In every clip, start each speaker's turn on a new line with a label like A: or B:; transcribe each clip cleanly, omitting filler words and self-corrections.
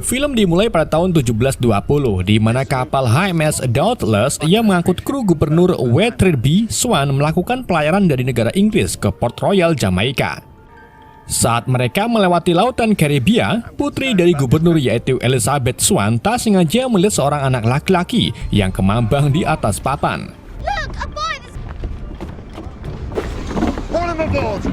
A: Film dimulai pada tahun 1720, di mana kapal HMS Dauntless yang mengangkut kru Gubernur Weatherby Swan melakukan pelayaran dari negara Inggris ke Port Royal, Jamaika. Saat mereka melewati lautan Karibia, putri dari gubernur yaitu Elizabeth Swan tak sengaja melihat seorang anak laki-laki yang kemambang di atas papan.
B: Look, a boy!
C: Pull him aboard!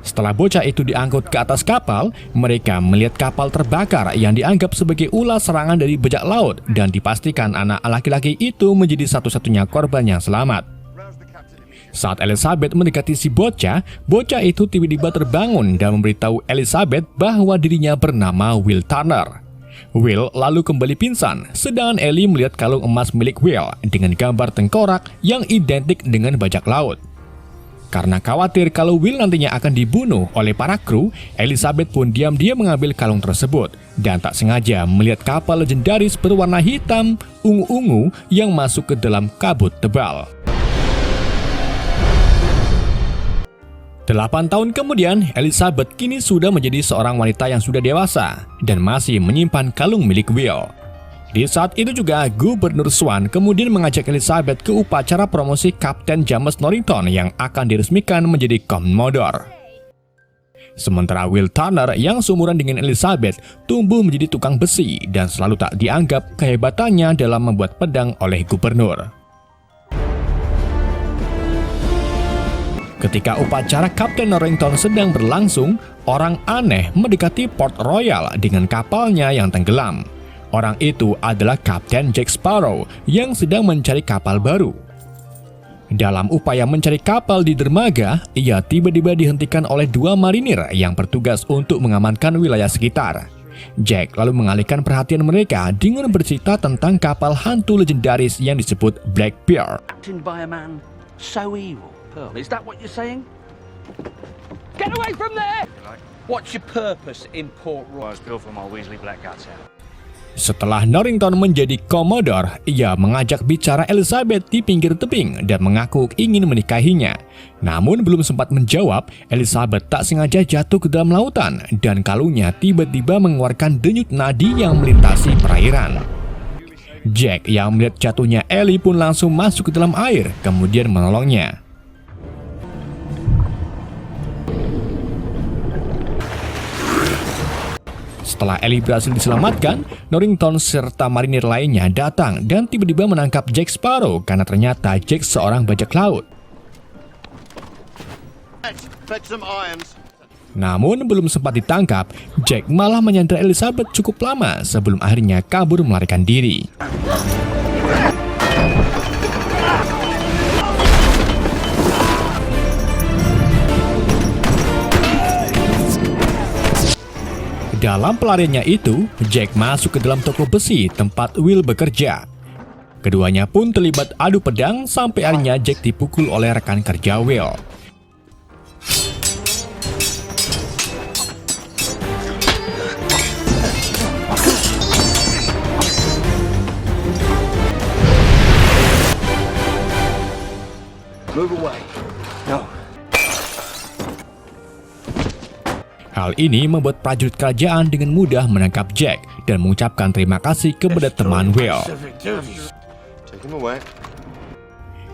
A: Setelah bocah itu diangkut ke atas kapal, mereka melihat kapal terbakar yang dianggap sebagai ulah serangan dari bajak laut dan dipastikan anak laki-laki itu menjadi satu-satunya korban yang selamat. Saat Elizabeth mendekati si bocah itu tiba-tiba terbangun dan memberitahu Elizabeth bahwa dirinya bernama Will Turner. Will lalu kembali pingsan, sedangkan Ellie melihat kalung emas milik Will dengan gambar tengkorak yang identik dengan bajak laut. Karena khawatir kalau Will nantinya akan dibunuh oleh para kru, Elizabeth pun diam-diam mengambil kalung tersebut dan tak sengaja melihat kapal legendaris berwarna hitam ungu-ungu yang masuk ke dalam kabut tebal. 8 tahun kemudian, Elizabeth kini sudah menjadi seorang wanita yang sudah dewasa dan masih menyimpan kalung milik Will. Di saat itu juga, Gubernur Swan kemudian mengajak Elizabeth ke upacara promosi Kapten James Norrington yang akan diresmikan menjadi Commodore. Sementara Will Turner yang seumuran dengan Elizabeth tumbuh menjadi tukang besi dan selalu tak dianggap kehebatannya dalam membuat pedang oleh gubernur. Ketika upacara Kapten Norrington sedang berlangsung, orang aneh mendekati Port Royal dengan kapalnya yang tenggelam. Orang itu adalah Kapten Jack Sparrow yang sedang mencari kapal baru. Dalam upaya mencari kapal di dermaga, ia tiba-tiba dihentikan oleh 2 marinir yang bertugas untuk mengamankan wilayah sekitar. Jack lalu mengalihkan perhatian mereka dengan bercerita tentang kapal hantu legendaris yang disebut Blackbeard.
D: Captained by a man so evil. Pearl, is that what you're saying? Get away from there! What's your purpose in Port Royal?
E: For my Weasley Black Guards out.
A: Setelah Norrington menjadi Commodore, ia mengajak bicara Elizabeth di pinggir tebing dan mengaku ingin menikahinya. Namun belum sempat menjawab, Elizabeth tak sengaja jatuh ke dalam lautan dan kalungnya tiba-tiba mengeluarkan denyut nadi yang melintasi perairan. Jack yang melihat jatuhnya Ellie pun langsung masuk ke dalam air, kemudian menolongnya. Setelah Ellie berhasil diselamatkan, Norrington serta marinir lainnya datang dan tiba-tiba menangkap Jack Sparrow karena ternyata Jack seorang bajak laut. Namun belum sempat ditangkap, Jack malah menyandera Elizabeth cukup lama sebelum akhirnya kabur melarikan diri. Dalam pelariannya itu, Jack masuk ke dalam toko besi tempat Will bekerja. Keduanya pun terlibat adu pedang sampai akhirnya Jack dipukul oleh rekan kerja Will.
D: Move away. No.
A: Hal ini membuat prajurit kerajaan dengan mudah menangkap Jack dan mengucapkan terima kasih kepada teman Will.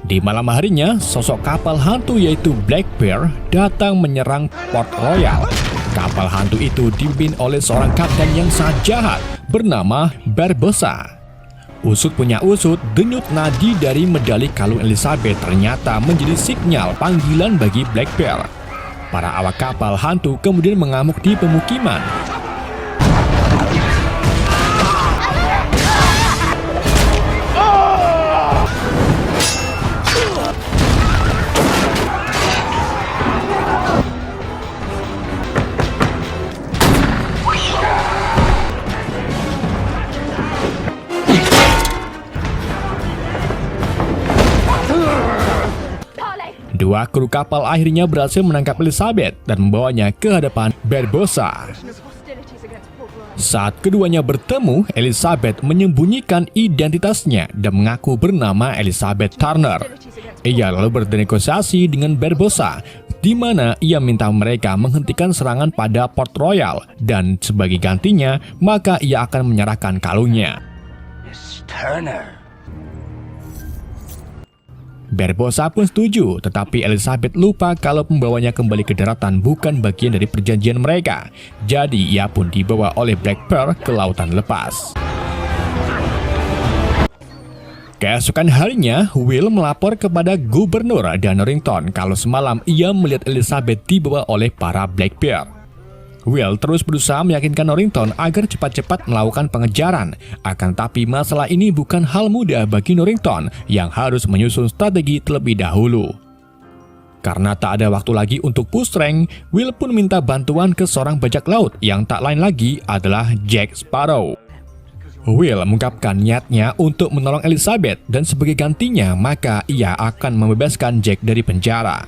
A: Di malam harinya, sosok kapal hantu yaitu Blackbeard datang menyerang Port Royal. Kapal hantu itu dipimpin oleh seorang kapten yang sangat jahat bernama Barbossa. Usut punya usut, denyut nadi dari medali kalung Elizabeth ternyata menjadi sinyal panggilan bagi Blackbeard. Para awak kapal hantu kemudian mengamuk di pemukiman. Kedua kru kapal akhirnya berhasil menangkap Elizabeth dan membawanya ke hadapan Barbossa. Saat keduanya bertemu, Elizabeth menyembunyikan identitasnya dan mengaku bernama Elizabeth Turner. Ia lalu bernegosiasi dengan Barbossa, di mana ia minta mereka menghentikan serangan pada Port Royal dan sebagai gantinya, maka ia akan menyerahkan kalungnya.
D: Miss Turner.
A: Barbossa pun setuju, tetapi Elizabeth lupa kalau pembawanya kembali ke daratan bukan bagian dari perjanjian mereka. Jadi ia pun dibawa oleh Black Pearl ke lautan lepas. Keesokan harinya, Will melapor kepada Gubernur dan Norrington kalau semalam ia melihat Elizabeth dibawa oleh para Black Pearl. Will terus berusaha meyakinkan Norrington agar cepat-cepat melakukan pengejaran. Akan tapi masalah ini bukan hal mudah bagi Norrington yang harus menyusun strategi terlebih dahulu. Karena tak ada waktu lagi untuk push rank, Will pun minta bantuan ke seorang bajak laut yang tak lain lagi adalah Jack Sparrow. Will mengungkapkan niatnya untuk menolong Elizabeth dan sebagai gantinya maka ia akan membebaskan Jack dari penjara.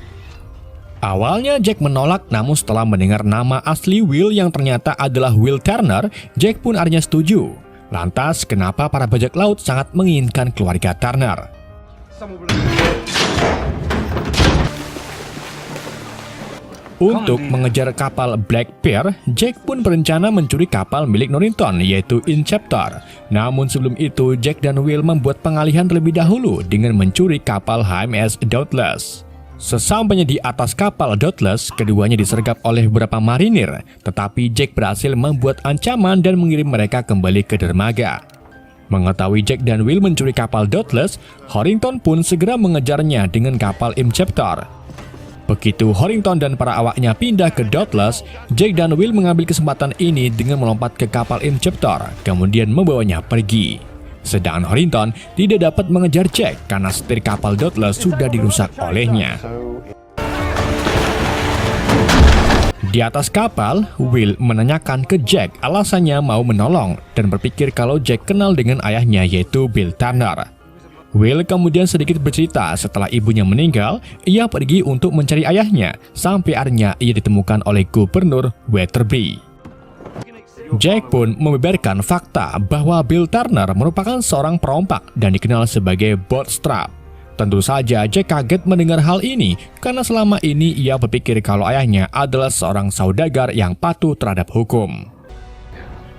A: Awalnya Jack menolak, namun setelah mendengar nama asli Will yang ternyata adalah Will Turner, Jack pun akhirnya setuju. Lantas, kenapa para bajak laut sangat menginginkan keluarga Turner? Untuk mengejar kapal Black Pearl, Jack pun berencana mencuri kapal milik Norrington, yaitu Inceptor. Namun sebelum itu, Jack dan Will membuat pengalihan terlebih dahulu dengan mencuri kapal HMS Dauntless. Sesampainya di atas kapal Dauntless, keduanya disergap oleh beberapa marinir, tetapi Jack berhasil membuat ancaman dan mengirim mereka kembali ke dermaga. Mengetahui Jack dan Will mencuri kapal Dauntless, Norrington pun segera mengejarnya dengan kapal Inceptor. Begitu Norrington dan para awaknya pindah ke Dauntless, Jack dan Will mengambil kesempatan ini dengan melompat ke kapal Inceptor, kemudian membawanya pergi. Sedangkan Norrington tidak dapat mengejar Jack karena setir kapal Dauntless sudah dirusak olehnya. Di atas kapal, Will menanyakan ke Jack alasannya mau menolong dan berpikir kalau Jack kenal dengan ayahnya yaitu Bill Turner. Will kemudian sedikit bercerita setelah ibunya meninggal, ia pergi untuk mencari ayahnya sampai akhirnya ia ditemukan oleh Gubernur Weatherby. Jack pun membeberkan fakta bahwa Bill Turner merupakan seorang perompak dan dikenal sebagai bootstrap. Tentu saja Jack kaget mendengar hal ini karena selama ini ia berpikir kalau ayahnya adalah seorang saudagar yang patuh terhadap hukum.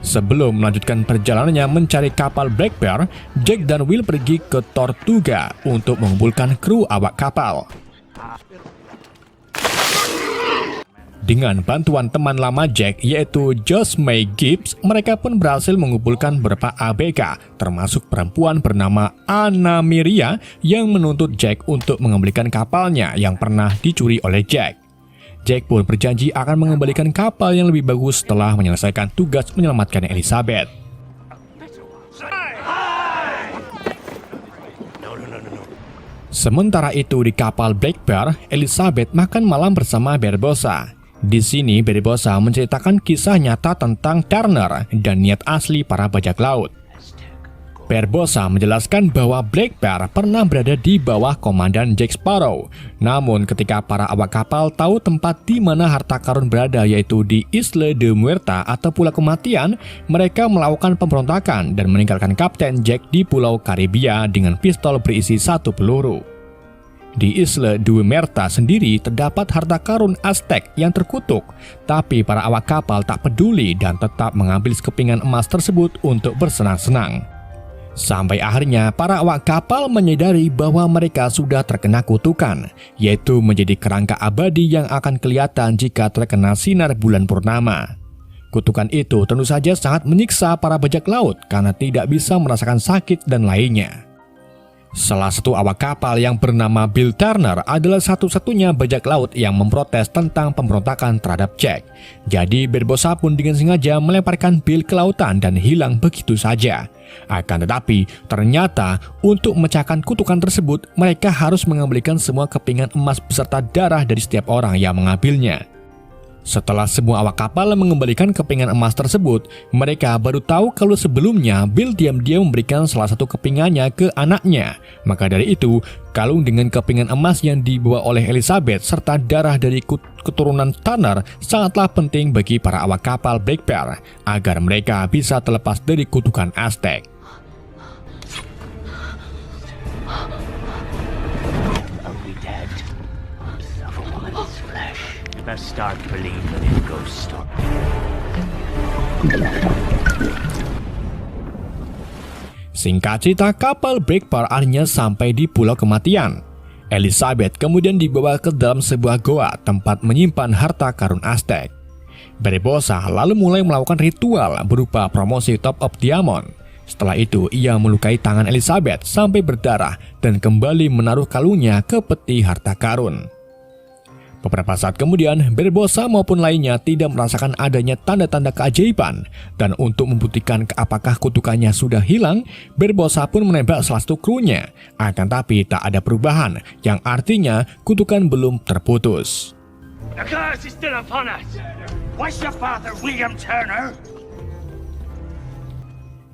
A: Sebelum melanjutkan perjalanannya mencari kapal Black Pearl, Jack dan Will pergi ke Tortuga untuk mengumpulkan kru awak kapal. Dengan bantuan teman lama Jack yaitu Josh May Gibbs, mereka pun berhasil mengumpulkan beberapa ABK, termasuk perempuan bernama Anna Miria yang menuntut Jack untuk mengembalikan kapalnya yang pernah dicuri oleh Jack. Jack pun berjanji akan mengembalikan kapal yang lebih bagus setelah menyelesaikan tugas menyelamatkan Elizabeth. Sementara itu di kapal Black Pearl, Elizabeth makan malam bersama Barbossa. Di sini Barbossa menceritakan kisah nyata tentang Turner dan niat asli para bajak laut. Barbossa menjelaskan bahwa Black Pearl pernah berada di bawah komandan Jack Sparrow. Namun ketika para awak kapal tahu tempat di mana harta karun berada yaitu di Isla de Muerta atau Pulau Kematian, mereka melakukan pemberontakan dan meninggalkan Kapten Jack di Pulau Karibia dengan pistol berisi 1 peluru. Di Isla de Muerta sendiri terdapat harta karun Aztec yang terkutuk, tapi para awak kapal tak peduli dan tetap mengambil sekepingan emas tersebut untuk bersenang-senang. Sampai akhirnya para awak kapal menyadari bahwa mereka sudah terkena kutukan, yaitu menjadi kerangka abadi yang akan kelihatan jika terkena sinar bulan purnama. Kutukan itu tentu saja sangat menyiksa para bajak laut karena tidak bisa merasakan sakit dan lainnya. Salah satu awak kapal yang bernama Bill Turner adalah satu-satunya bajak laut yang memprotes tentang pemberontakan terhadap Jack. Jadi Barbossa pun dengan sengaja melemparkan Bill ke lautan dan hilang begitu saja. Akan tetapi, ternyata untuk memecahkan kutukan tersebut, mereka harus mengembalikan semua kepingan emas beserta darah dari setiap orang yang mengambilnya. Setelah semua awak kapal mengembalikan kepingan emas tersebut, mereka baru tahu kalau sebelumnya Bill diam-diam memberikan salah satu kepingannya ke anaknya. Maka dari itu, kalung dengan kepingan emas yang dibawa oleh Elizabeth serta darah dari keturunan Turner sangatlah penting bagi para awak kapal Black Pearl agar mereka bisa terlepas dari kutukan Aztec.
E: Best start believing in ghost story.
A: Singkat cerita, kapal Black Pearl akhirnya sampai di Pulau Kematian. Elizabeth kemudian dibawa ke dalam sebuah goa tempat menyimpan harta karun Aztec. Barbossa lalu mulai melakukan ritual berupa promosi Top of Diamond. Setelah itu, ia melukai tangan Elizabeth sampai berdarah dan kembali menaruh kalungnya ke peti harta karun. Beberapa saat kemudian, Barbossa maupun lainnya tidak merasakan adanya tanda-tanda keajaiban, dan untuk membuktikan apakah kutukannya sudah hilang, Barbossa pun menembak salah satu krunya. Akan tapi tak ada perubahan, yang artinya kutukan belum terputus.
E: The curse is still upon us. What's your father, William Turner?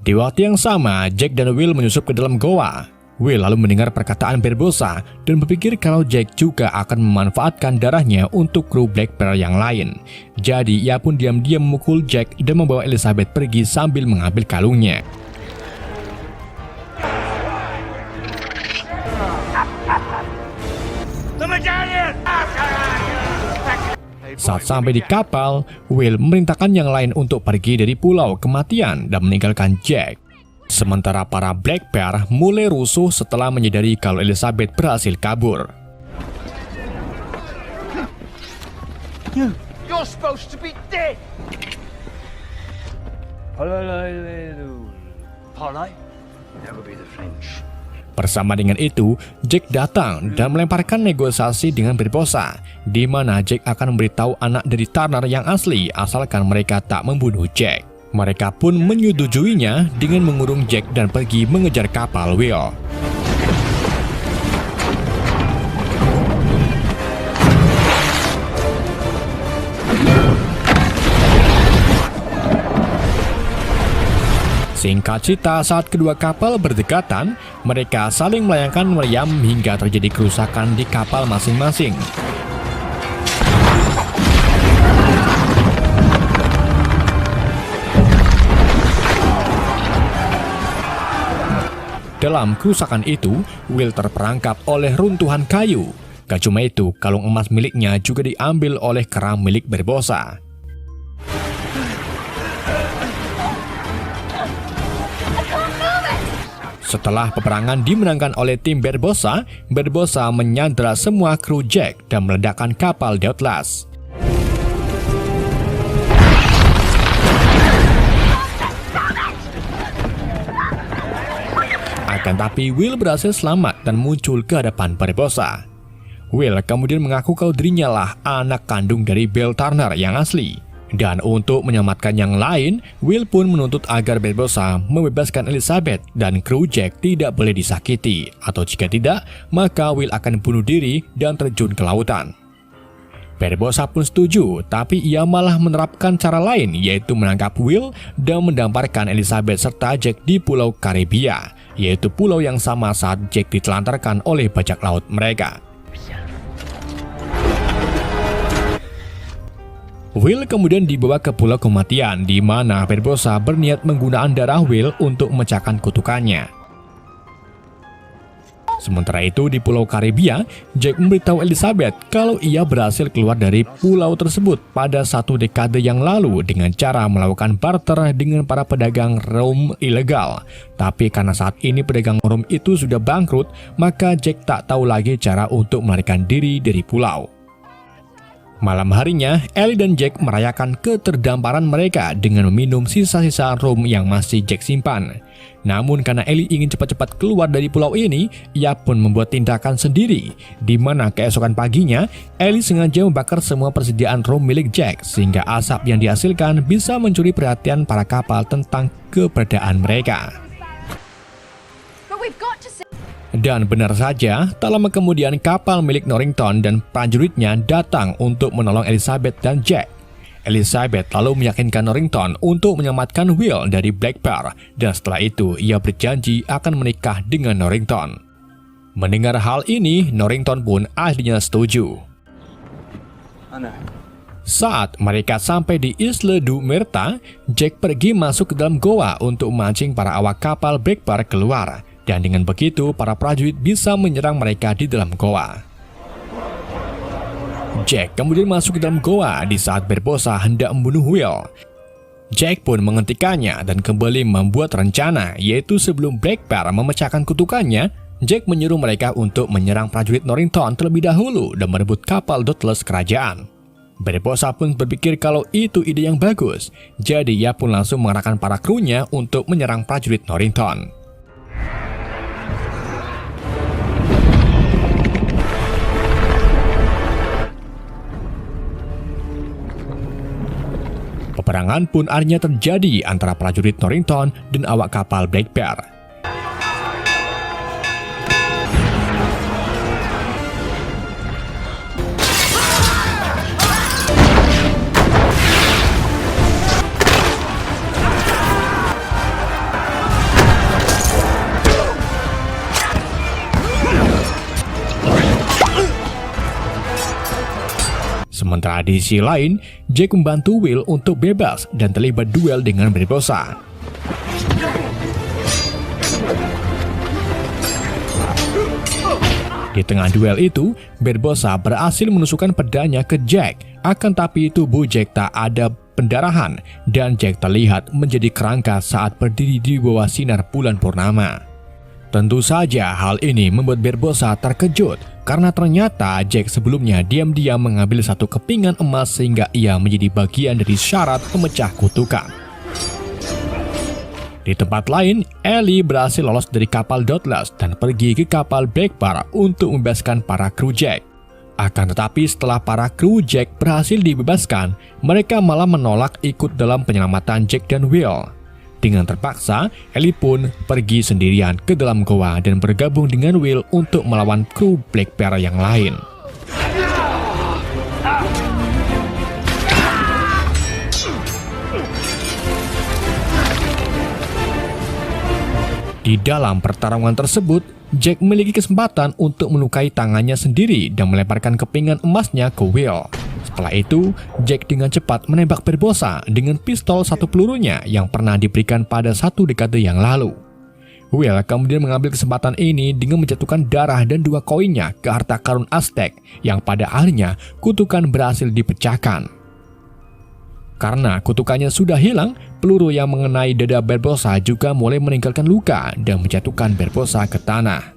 A: Di waktu yang sama, Jack dan Will menyusup ke dalam goa. Will lalu mendengar perkataan Barbossa dan berpikir kalau Jack juga akan memanfaatkan darahnya untuk kru Black Pearl yang lain. Jadi ia pun diam-diam memukul Jack dan membawa Elizabeth pergi sambil mengambil kalungnya. Saat sampai di kapal, Will memerintahkan yang lain untuk pergi dari Pulau Kematian dan meninggalkan Jack. Sementara para Black Pearl mulai rusuh setelah menyadari kalau Elizabeth berhasil kabur.
D: You're supposed to be dead. That would be the French.
A: Bersama dengan itu, Jack datang dan melemparkan negosiasi dengan Barbossa, di mana Jack akan memberitahu anak dari Turner yang asli asalkan mereka tak membunuh Jack. Mereka pun menyetujuinya dengan mengurung Jack dan pergi mengejar kapal Will. Singkat cerita, saat kedua kapal berdekatan, mereka saling melayangkan meriam hingga terjadi kerusakan di kapal masing-masing. Dalam kerusakan itu, Will terperangkap oleh runtuhan kayu. Gak cuma itu, kalung emas miliknya juga diambil oleh keram milik Barbossa. Setelah peperangan dimenangkan oleh tim Barbossa, Barbossa menyandra semua kru Jack dan meledakkan kapal The Atlas. Akan tapi Will berhasil selamat dan muncul ke hadapan Barbossa. Will kemudian mengaku kalau dirinya lah anak kandung dari Bill Turner yang asli. Dan untuk menyelamatkan yang lain, Will pun menuntut agar Barbossa membebaskan Elizabeth dan kru Jack tidak boleh disakiti. Atau jika tidak, maka Will akan bunuh diri dan terjun ke lautan. Barbossa pun setuju, tapi ia malah menerapkan cara lain, yaitu menangkap Will dan mendamparkan Elizabeth serta Jack di Pulau Karibia, yaitu pulau yang sama saat Jack ditelantarkan oleh bajak laut mereka. Will kemudian dibawa ke Pulau Kematian, di mana Barbossa berniat menggunakan darah Will untuk memecahkan kutukannya. Sementara itu di Pulau Karibia, Jack memberitahu Elizabeth kalau ia berhasil keluar dari pulau tersebut pada 1 dekade yang lalu dengan cara melakukan barter dengan para pedagang rum ilegal. Tapi karena saat ini pedagang rum itu sudah bangkrut, maka Jack tak tahu lagi cara untuk melarikan diri dari pulau. Malam harinya, Ellie dan Jack merayakan keterdamparan mereka dengan meminum sisa-sisa rum yang masih Jack simpan. Namun karena Ellie ingin cepat-cepat keluar dari pulau ini, ia pun membuat tindakan sendiri, di mana keesokan paginya, Ellie sengaja membakar semua persediaan rum milik Jack, sehingga asap yang dihasilkan bisa mencuri perhatian para kapal tentang keberadaan mereka. Dan benar saja, tak lama kemudian kapal milik Norrington dan prajuritnya datang untuk menolong Elizabeth dan Jack. Elizabeth lalu meyakinkan Norrington untuk menyelamatkan Will dari Black Bear, dan setelah itu ia berjanji akan menikah dengan Norrington. Mendengar hal ini, Norrington pun akhirnya setuju. Saat mereka sampai di Isla du Merta, Jack pergi masuk ke dalam goa untuk memancing para awak kapal Black Bear keluar, dan dengan begitu para prajurit bisa menyerang mereka di dalam goa. Jack kemudian masuk ke dalam goa di saat Barbossa hendak membunuh Will. Jack pun menghentikannya dan kembali membuat rencana, yaitu sebelum Black Bear memecahkan kutukannya, Jack menyuruh mereka untuk menyerang prajurit Norrington terlebih dahulu dan merebut kapal Dauntless kerajaan. Barbossa pun berpikir kalau itu ide yang bagus, jadi ia pun langsung mengerahkan para krunya untuk menyerang prajurit Norrington. Peperangan pun akhirnya terjadi antara prajurit Norrington dan awak kapal Black Bear. Sementara di sisi lain, Jack membantu Will untuk bebas dan terlibat duel dengan Barbossa. Di tengah duel itu, Barbossa berhasil menusukkan pedangnya ke Jack, akan tapi tubuh Jack tak ada pendarahan dan Jack terlihat menjadi kerangka saat berdiri di bawah sinar bulan purnama. Tentu saja hal ini membuat Barbossa terkejut karena ternyata Jack sebelumnya diam-diam mengambil satu kepingan emas sehingga ia menjadi bagian dari syarat pemecah kutukan. Di tempat lain, Ellie berhasil lolos dari kapal Dauntless dan pergi ke kapal Black Bear untuk membebaskan para kru Jack. Akan tetapi setelah para kru Jack berhasil dibebaskan, mereka malah menolak ikut dalam penyelamatan Jack dan Will. Dengan terpaksa, Ellie pun pergi sendirian ke dalam goa dan bergabung dengan Will untuk melawan kru Black Bear yang lain. Di dalam pertarungan tersebut, Jack memiliki kesempatan untuk melukai tangannya sendiri dan melemparkan kepingan emasnya ke Will. Setelah itu, Jack dengan cepat menembak Barbossa dengan pistol satu pelurunya yang pernah diberikan pada satu dekade yang lalu. Will kemudian mengambil kesempatan ini dengan menjatuhkan darah dan 2 koinnya ke harta karun Aztec yang pada akhirnya kutukan berhasil dipecahkan. Karena kutukannya sudah hilang, peluru yang mengenai dada Barbossa juga mulai meninggalkan luka dan menjatuhkan Barbossa ke tanah.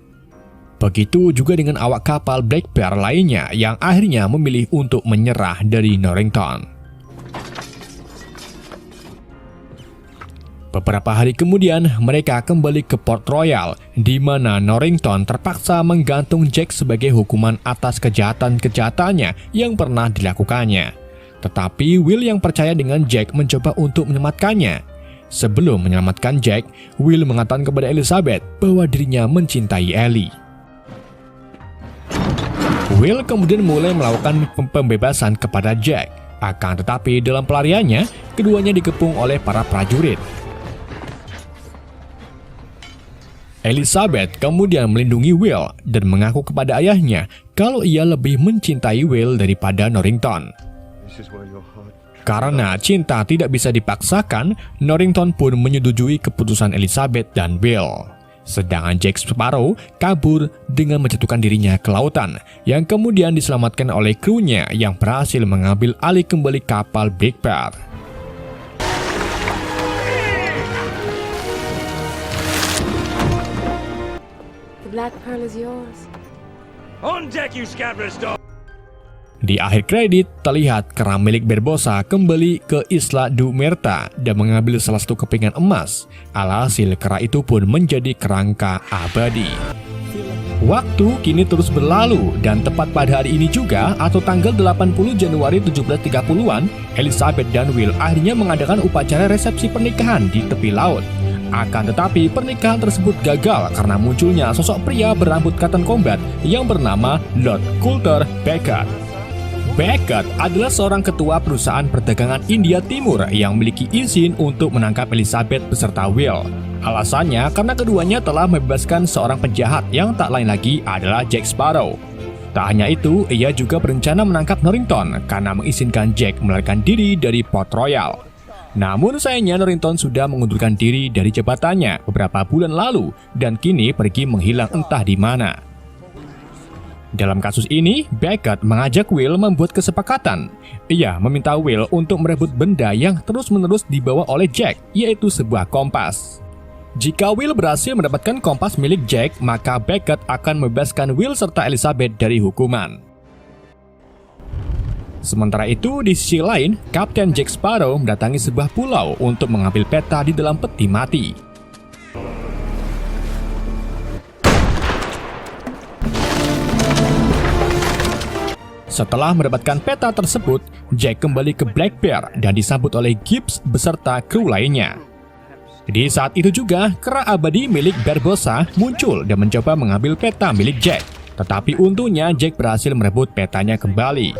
A: Begitu juga dengan awak kapal Black Bear lainnya yang akhirnya memilih untuk menyerah dari Norrington. Beberapa hari kemudian, mereka kembali ke Port Royal, di mana Norrington terpaksa menggantung Jack sebagai hukuman atas kejahatan-kejahatannya yang pernah dilakukannya. Tetapi Will yang percaya dengan Jack mencoba untuk menyelamatkannya. Sebelum menyelamatkan Jack, Will mengatakan kepada Elizabeth bahwa dirinya mencintai Ellie. Will kemudian mulai melakukan pembebasan kepada Jack. Akan tetapi dalam pelariannya, keduanya dikepung oleh para prajurit. Elizabeth kemudian melindungi Will dan mengaku kepada ayahnya kalau ia lebih mencintai Will daripada Norrington. Karena cinta tidak bisa dipaksakan, Norrington pun menyetujui keputusan Elizabeth dan Will. Sedangkan Jack Sparrow kabur dengan menjatuhkan dirinya ke lautan, yang kemudian diselamatkan oleh krunya yang berhasil mengambil alih kembali kapal Black Bear.
B: The Black Pearl is yours.
E: On deck, you scabrous dog!
A: Di akhir kredit, terlihat kera milik Barbossa kembali ke Isla du Merta dan mengambil salah satu kepingan emas. Alhasil kera itu pun menjadi kerangka abadi. Waktu kini terus berlalu dan tepat pada hari ini juga atau tanggal 80 Januari 1730-an, Elizabeth dan Will akhirnya mengadakan upacara resepsi pernikahan di tepi laut. Akan tetapi pernikahan tersebut gagal karena munculnya sosok pria berambut cotton combat yang bernama Lord Coulter Beckett. Beckett adalah seorang ketua perusahaan perdagangan India Timur yang memiliki izin untuk menangkap Elizabeth beserta Will. Alasannya karena keduanya telah membebaskan seorang penjahat yang tak lain lagi adalah Jack Sparrow. Tak hanya itu, ia juga berencana menangkap Norrington karena mengizinkan Jack melarikan diri dari Port Royal. Namun sayangnya Norrington sudah mengundurkan diri dari jabatannya beberapa bulan lalu dan kini pergi menghilang entah di mana. Dalam kasus ini, Beckett mengajak Will membuat kesepakatan. Ia meminta Will untuk merebut benda yang terus-menerus dibawa oleh Jack, yaitu sebuah kompas. Jika Will berhasil mendapatkan kompas milik Jack, maka Beckett akan membebaskan Will serta Elizabeth dari hukuman. Sementara itu, di sisi lain, Kapten Jack Sparrow mendatangi sebuah pulau untuk mengambil peta di dalam peti mati. Setelah mendapatkan peta tersebut, Jack kembali ke Black Bear dan disambut oleh Gibbs beserta kru lainnya. Di saat itu juga, kera abadi milik Barbossa muncul dan mencoba mengambil peta milik Jack. Tetapi untungnya Jack berhasil merebut petanya kembali.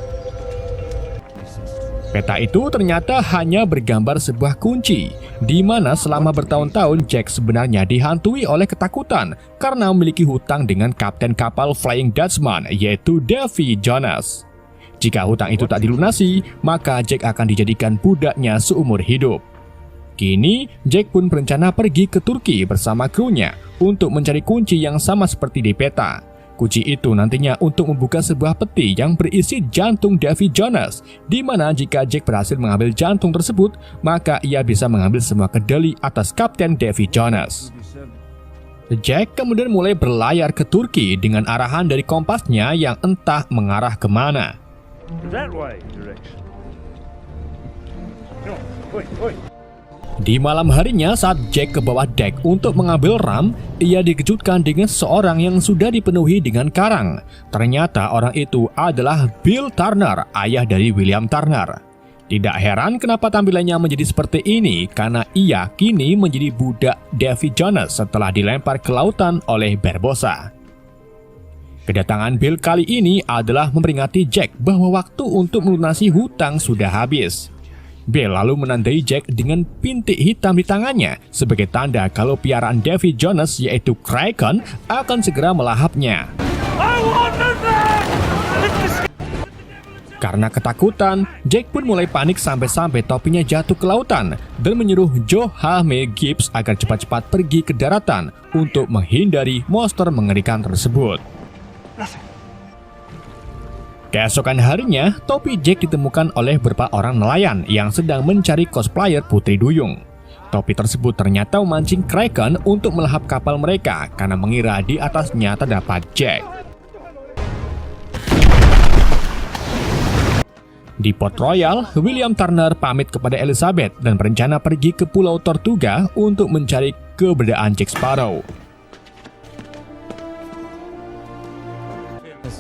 A: Peta itu ternyata hanya bergambar sebuah kunci, di mana selama bertahun-tahun Jack sebenarnya dihantui oleh ketakutan karena memiliki hutang dengan kapten kapal Flying Dutchman, yaitu Davy Jonas. Jika hutang itu tak dilunasi, maka Jack akan dijadikan budaknya seumur hidup. Kini, Jack pun berencana pergi ke Turki bersama krunya untuk mencari kunci yang sama seperti di peta. Kunci itu nantinya untuk membuka sebuah peti yang berisi jantung Davy Jonas, di mana jika Jack berhasil mengambil jantung tersebut, maka ia bisa mengambil semua kendali atas Kapten Davy Jonas. Jack kemudian mulai berlayar ke Turki dengan arahan dari kompasnya yang entah mengarah kemana.
E: That way, direction. Come on, oi.
A: Di malam harinya saat Jack ke bawah dek untuk mengambil ram, ia dikejutkan dengan seorang yang sudah dipenuhi dengan karang. Ternyata orang itu adalah Bill Turner, ayah dari William Turner. Tidak heran kenapa tampilannya menjadi seperti ini, karena ia kini menjadi budak Davy Jonas setelah dilempar ke lautan oleh Barbossa. Kedatangan Bill kali ini adalah memperingati Jack bahwa waktu untuk melunasi hutang sudah habis. Bill lalu menandai Jack dengan pintik hitam di tangannya sebagai tanda kalau piaraan Davy Jonas yaitu Kraken akan segera melahapnya. Karena ketakutan, Jack pun mulai panik sampai-sampai topinya jatuh ke lautan dan menyuruh Joe H. Gibbs agar cepat-cepat pergi ke daratan untuk menghindari monster mengerikan tersebut. Keesokan harinya, topi Jack ditemukan oleh beberapa orang nelayan yang sedang mencari cosplayer Putri Duyung. Topi tersebut ternyata memancing Kraken untuk melahap kapal mereka karena mengira di atasnya terdapat Jack. Di Port Royal, William Turner pamit kepada Elizabeth dan berencana pergi ke Pulau Tortuga untuk mencari keberadaan Jack Sparrow.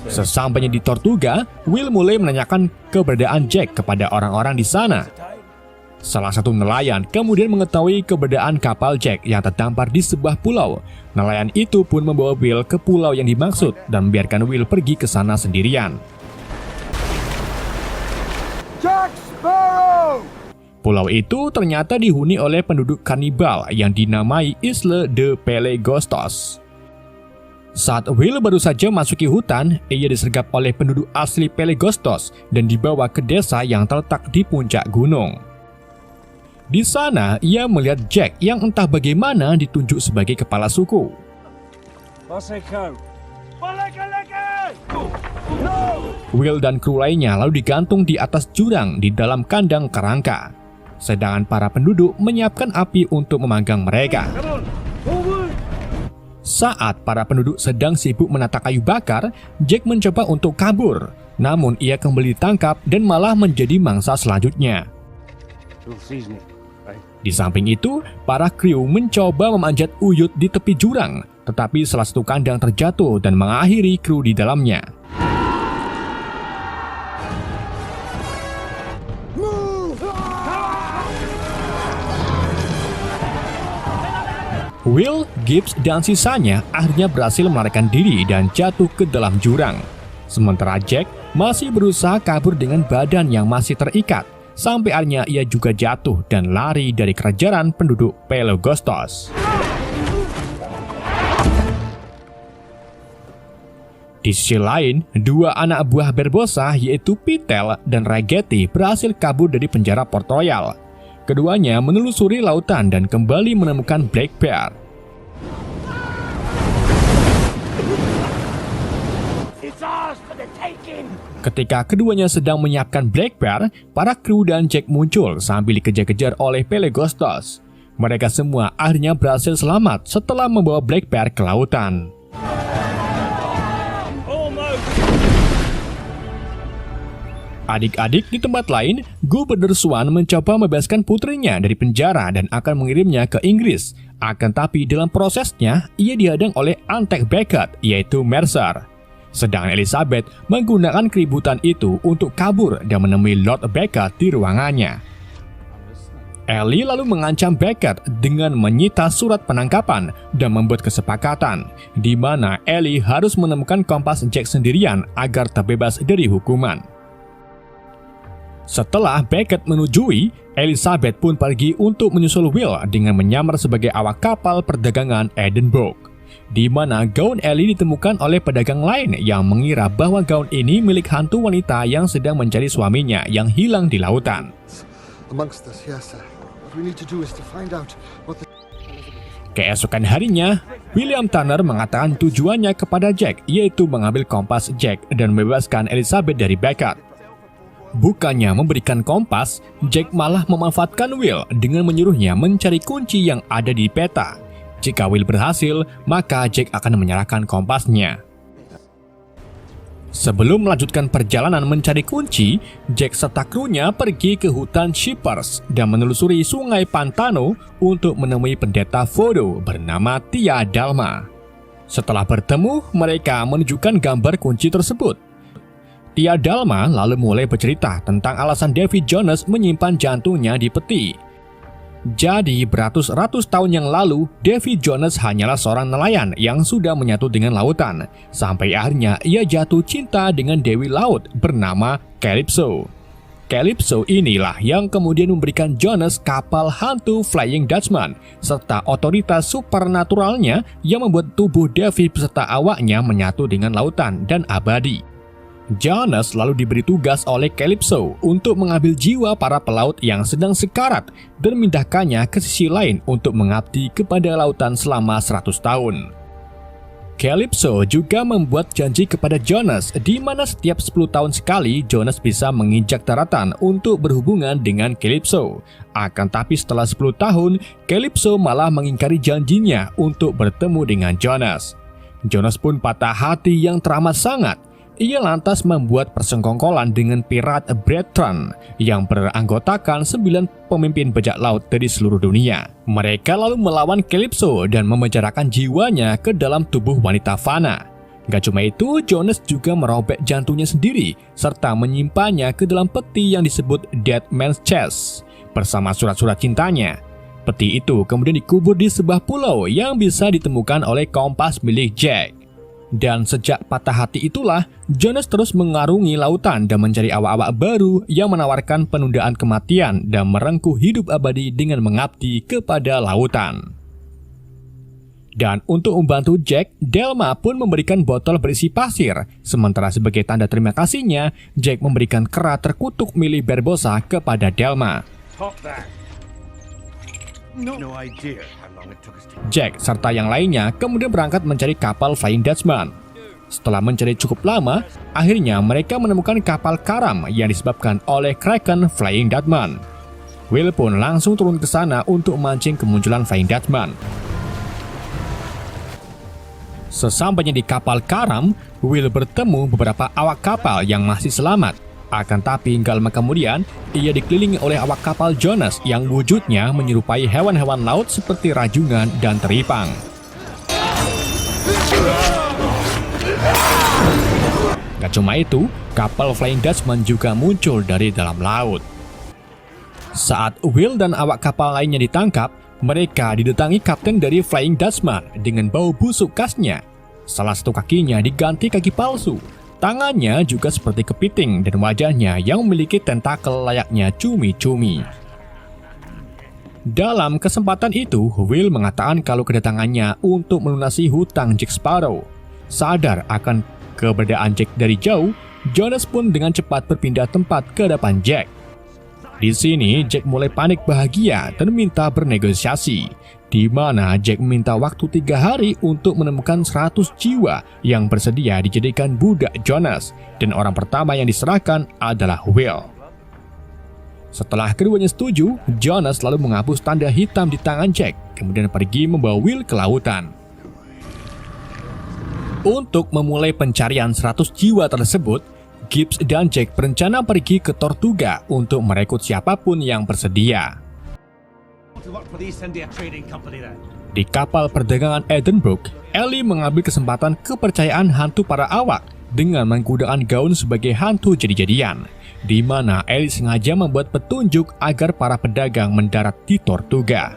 A: Sesampainya di Tortuga, Will mulai menanyakan keberadaan Jack kepada orang-orang di sana. Salah satu nelayan kemudian mengetahui keberadaan kapal Jack yang terdampar di sebuah pulau. Nelayan itu pun membawa Will ke pulau yang dimaksud dan membiarkan Will pergi ke sana sendirian.
C: Jack Sparrow!
A: Pulau itu ternyata dihuni oleh penduduk kanibal yang dinamai Isla de Pelegostos. Saat Will baru saja masuki hutan, ia disergap oleh penduduk asli Pelegostos dan dibawa ke desa yang terletak di puncak gunung. Di sana, ia melihat Jack yang entah bagaimana ditunjuk sebagai kepala suku. Will dan kru lainnya lalu digantung di atas jurang di dalam kandang kerangka. Sedangkan para penduduk menyiapkan api untuk memanggang mereka. Saat para penduduk sedang sibuk menata kayu bakar, Jack mencoba untuk kabur. Namun ia kembali ditangkap dan malah menjadi mangsa selanjutnya. Di samping itu, para kru mencoba memanjat uyut di tepi jurang, tetapi salah satu kandang terjatuh dan mengakhiri kru di dalamnya. Will, Gibbs, dan sisanya akhirnya berhasil melarikan diri dan jatuh ke dalam jurang. Sementara Jack masih berusaha kabur dengan badan yang masih terikat. Sampai akhirnya ia juga jatuh dan lari dari kejaran penduduk Pelagostos. Di sisi lain, dua anak buah Barbossa yaitu Pitel dan Ragetti berhasil kabur dari penjara Port Royal. Keduanya menelusuri lautan dan kembali menemukan Blackbeard.
E: It's ours for the taking.
A: Ketika keduanya sedang menyiapkan Blackbeard, para kru dan Jack muncul sambil dikejar-kejar oleh Pelagostos. Mereka semua akhirnya berhasil selamat setelah membawa Blackbeard ke lautan. Adik-adik di tempat lain, Gubernur Swan mencoba membebaskan putrinya dari penjara dan akan mengirimnya ke Inggris. Akan tapi dalam prosesnya, ia dihadang oleh antek Beckett, yaitu Mercer. Sedangkan Elizabeth menggunakan keributan itu untuk kabur dan menemui Lord Beckett di ruangannya. Ellie lalu mengancam Beckett dengan menyita surat penangkapan dan membuat kesepakatan, di mana Ellie harus menemukan kompas Jack sendirian agar terbebas dari hukuman. Setelah Beckett menyetujui, Elizabeth pun pergi untuk menyusul Will dengan menyamar sebagai awak kapal perdagangan Edinburgh, di mana gaun Ellie ditemukan oleh pedagang lain yang mengira bahwa gaun ini milik hantu wanita yang sedang mencari suaminya yang hilang di lautan. Keesokan harinya, William Turner mengatakan tujuannya kepada Jack, yaitu mengambil kompas Jack dan membebaskan Elizabeth dari Beckett. Bukannya memberikan kompas, Jack malah memanfaatkan Will dengan menyuruhnya mencari kunci yang ada di peta. Jika Will berhasil, maka Jack akan menyerahkan kompasnya. Sebelum melanjutkan perjalanan mencari kunci, Jack serta krunya pergi ke hutan Shippers dan menelusuri sungai Pantano untuk menemui pendeta voodoo bernama Tia Dalma. Setelah bertemu, mereka menunjukkan gambar kunci tersebut. Tia Dalma lalu mulai bercerita tentang alasan Davy Jones menyimpan jantungnya di peti. Jadi beratus-ratus tahun yang lalu, Davy Jones hanyalah seorang nelayan yang sudah menyatu dengan lautan. Sampai akhirnya ia jatuh cinta dengan Dewi Laut bernama Calypso. Calypso inilah yang kemudian memberikan Jones kapal hantu Flying Dutchman, serta otoritas supernaturalnya yang membuat tubuh Davy beserta awaknya menyatu dengan lautan dan abadi. Jones lalu diberi tugas oleh Calypso untuk mengambil jiwa para pelaut yang sedang sekarat dan memindahkannya ke sisi lain untuk mengabdi kepada lautan selama 100 tahun. Calypso juga membuat janji kepada Jones di mana setiap 10 tahun sekali Jones bisa menginjak daratan untuk berhubungan dengan Calypso. Akan tapi setelah 10 tahun, Calypso malah mengingkari janjinya untuk bertemu dengan Jones. Jones pun patah hati yang teramat sangat. Ia lantas membuat persengkongkolan dengan pirat Bertrand yang beranggotakan 9 pemimpin bajak laut dari seluruh dunia. Mereka lalu melawan Calypso dan memenjarakan jiwanya ke dalam tubuh wanita Fana. Gak cuma itu, Jones juga merobek jantungnya sendiri serta menyimpannya ke dalam peti yang disebut Dead Man's Chest bersama surat-surat cintanya. Peti itu kemudian dikubur di sebuah pulau yang bisa ditemukan oleh kompas milik Jack. Dan sejak patah hati itulah, Jones terus mengarungi lautan dan mencari awak-awak baru yang menawarkan penundaan kematian dan merengkuh hidup abadi dengan mengabdi kepada lautan. Dan untuk membantu Jack, Delma pun memberikan botol berisi pasir. Sementara sebagai tanda terima kasihnya, Jack memberikan kera terkutuk milik Barbossa kepada Delma. Jack serta yang lainnya kemudian berangkat mencari kapal Flying Dutchman. Setelah mencari cukup lama, akhirnya mereka menemukan kapal karam yang disebabkan oleh Kraken Flying Dutchman. Will pun langsung turun ke sana untuk memancing kemunculan Flying Dutchman. Sesampainya di kapal karam, Will bertemu beberapa awak kapal yang masih selamat. Akan tapi gak lama kemudian, ia dikelilingi oleh awak kapal Jones yang wujudnya menyerupai hewan-hewan laut seperti rajungan dan teripang. Gak cuma itu, kapal Flying Dutchman juga muncul dari dalam laut. Saat Will dan awak kapal lainnya ditangkap, mereka didatangi kapten dari Flying Dutchman dengan bau busuk khasnya. Salah satu kakinya diganti kaki palsu. Tangannya juga seperti kepiting dan wajahnya yang memiliki tentakel layaknya cumi-cumi. Dalam kesempatan itu, Will mengatakan kalau kedatangannya untuk melunasi hutang Jack Sparrow. Sadar akan keberadaan Jack dari jauh, Jonas pun dengan cepat berpindah tempat ke depan Jack. Di sini, Jack mulai panik bahagia dan minta bernegosiasi, di mana Jack meminta waktu 3 hari untuk menemukan 100 jiwa yang bersedia dijadikan budak Jonas, dan orang pertama yang diserahkan adalah Will. Setelah keduanya setuju, Jonas lalu menghapus tanda hitam di tangan Jack, kemudian pergi membawa Will ke lautan. Untuk memulai pencarian 100 jiwa tersebut, Gibbs dan Jack berencana pergi ke Tortuga untuk merekrut siapapun yang bersedia. Di kapal perdagangan Edinburgh, Ellie mengambil kesempatan kepercayaan hantu para awak dengan menggunakan gaun sebagai hantu jadi-jadian, di mana Ellie sengaja membuat petunjuk agar para pedagang mendarat di Tortuga.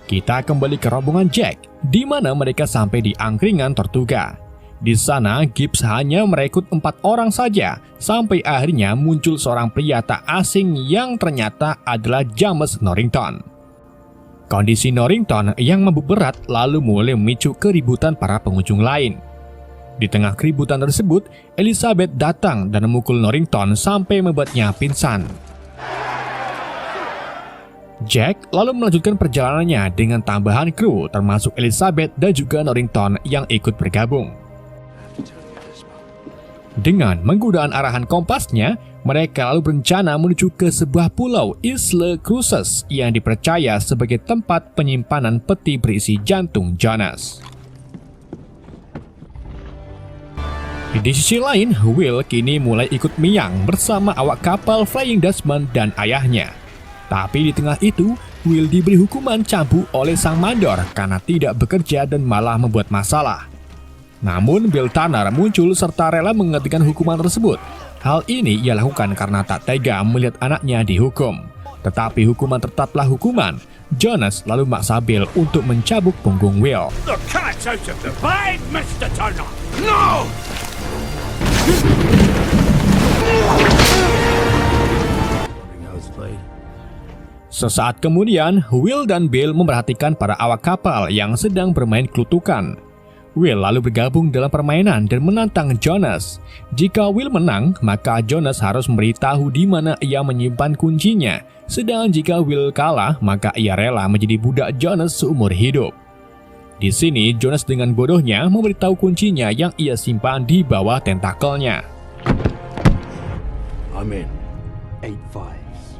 A: Kita kembali ke rombongan Jack, di mana mereka sampai di angkringan Tortuga. Di sana, Gibbs hanya merekrut 4 orang saja, sampai akhirnya muncul seorang pria tak asing yang ternyata adalah James Norrington. Kondisi Norrington yang mabuk berat lalu mulai memicu keributan para pengunjung lain. Di tengah keributan tersebut, Elizabeth datang dan memukul Norrington sampai membuatnya pingsan. Jack lalu melanjutkan perjalanannya dengan tambahan kru termasuk Elizabeth dan juga Norrington yang ikut bergabung. Dengan menggunakan arahan kompasnya, mereka lalu berencana menuju ke sebuah pulau Isle Cruces yang dipercaya sebagai tempat penyimpanan peti berisi jantung Jonas. Di sisi lain, Will kini mulai ikut Miang bersama awak kapal Flying Dutchman dan ayahnya. Tapi di tengah itu, Will diberi hukuman cambuk oleh sang mandor karena tidak bekerja dan malah membuat masalah. Namun Bill Tanner muncul serta rela menghentikan hukuman tersebut. Hal ini ia lakukan karena tak tega melihat anaknya dihukum. Tetapi hukuman tetaplah hukuman. Jonas lalu maksa Bill untuk mencabuk punggung Will.
E: The cat's out of the bag, Mr. Turner! No!
A: Sesaat kemudian, Will dan Bill memperhatikan para awak kapal yang sedang bermain kelutukan. Will lalu bergabung dalam permainan dan menantang Jonas. Jika Will menang, maka Jonas harus memberitahu di mana ia menyimpan kuncinya. Sedangkan jika Will kalah, maka ia rela menjadi budak Jonas seumur hidup. Di sini, Jonas dengan bodohnya memberitahu kuncinya yang ia simpan di bawah tentakelnya.
C: I'm in. 8 5s.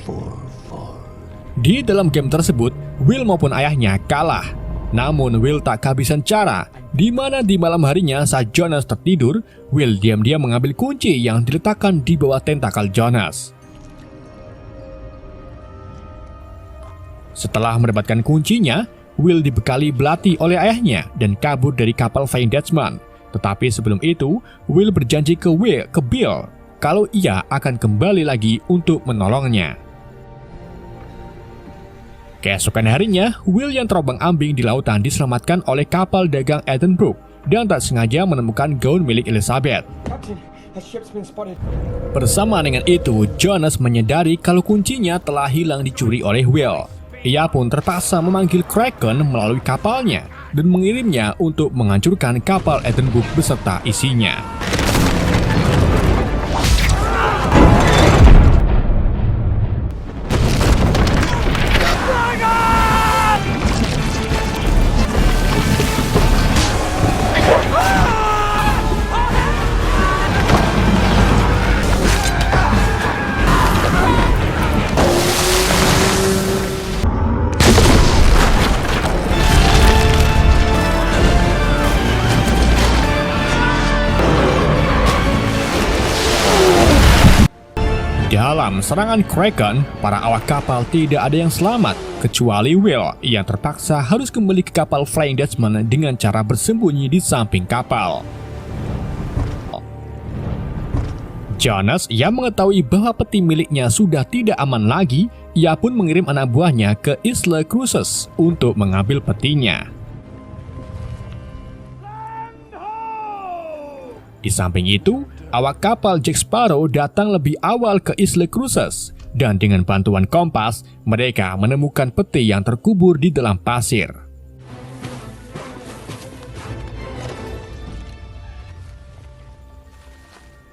C: 4 4.
A: Di dalam game tersebut, Will maupun ayahnya kalah. Namun Will tak kehabisan cara, di mana di malam harinya saat Jonas tertidur, Will diam-diam mengambil kunci yang diletakkan di bawah tentakel Jonas. Setelah mendapatkan kuncinya, Will dibekali belati oleh ayahnya dan kabur dari kapal Flying Dutchman. Tetapi sebelum itu, Will berjanji ke Bill kalau ia akan kembali lagi untuk menolongnya. Keesokan harinya, Will yang terombang-ambing di lautan diselamatkan oleh kapal dagang Edinburgh dan tak sengaja menemukan gaun milik Elizabeth. Bersama dengan itu, Jonas menyadari kalau kuncinya telah hilang dicuri oleh Will. Ia pun terpaksa memanggil Kraken melalui kapalnya dan mengirimnya untuk menghancurkan kapal Edinburgh beserta isinya. Dalam serangan Kraken, para awak kapal tidak ada yang selamat, kecuali Will yang terpaksa harus kembali ke kapal Flying Dutchman dengan cara bersembunyi di samping kapal. Jonas yang mengetahui bahwa peti miliknya sudah tidak aman lagi, ia pun mengirim anak buahnya ke Isle Cruces untuk mengambil petinya. Di samping itu, awak kapal Jack Sparrow datang lebih awal ke Isle Cruces, dan dengan bantuan kompas, mereka menemukan peti yang terkubur di dalam pasir.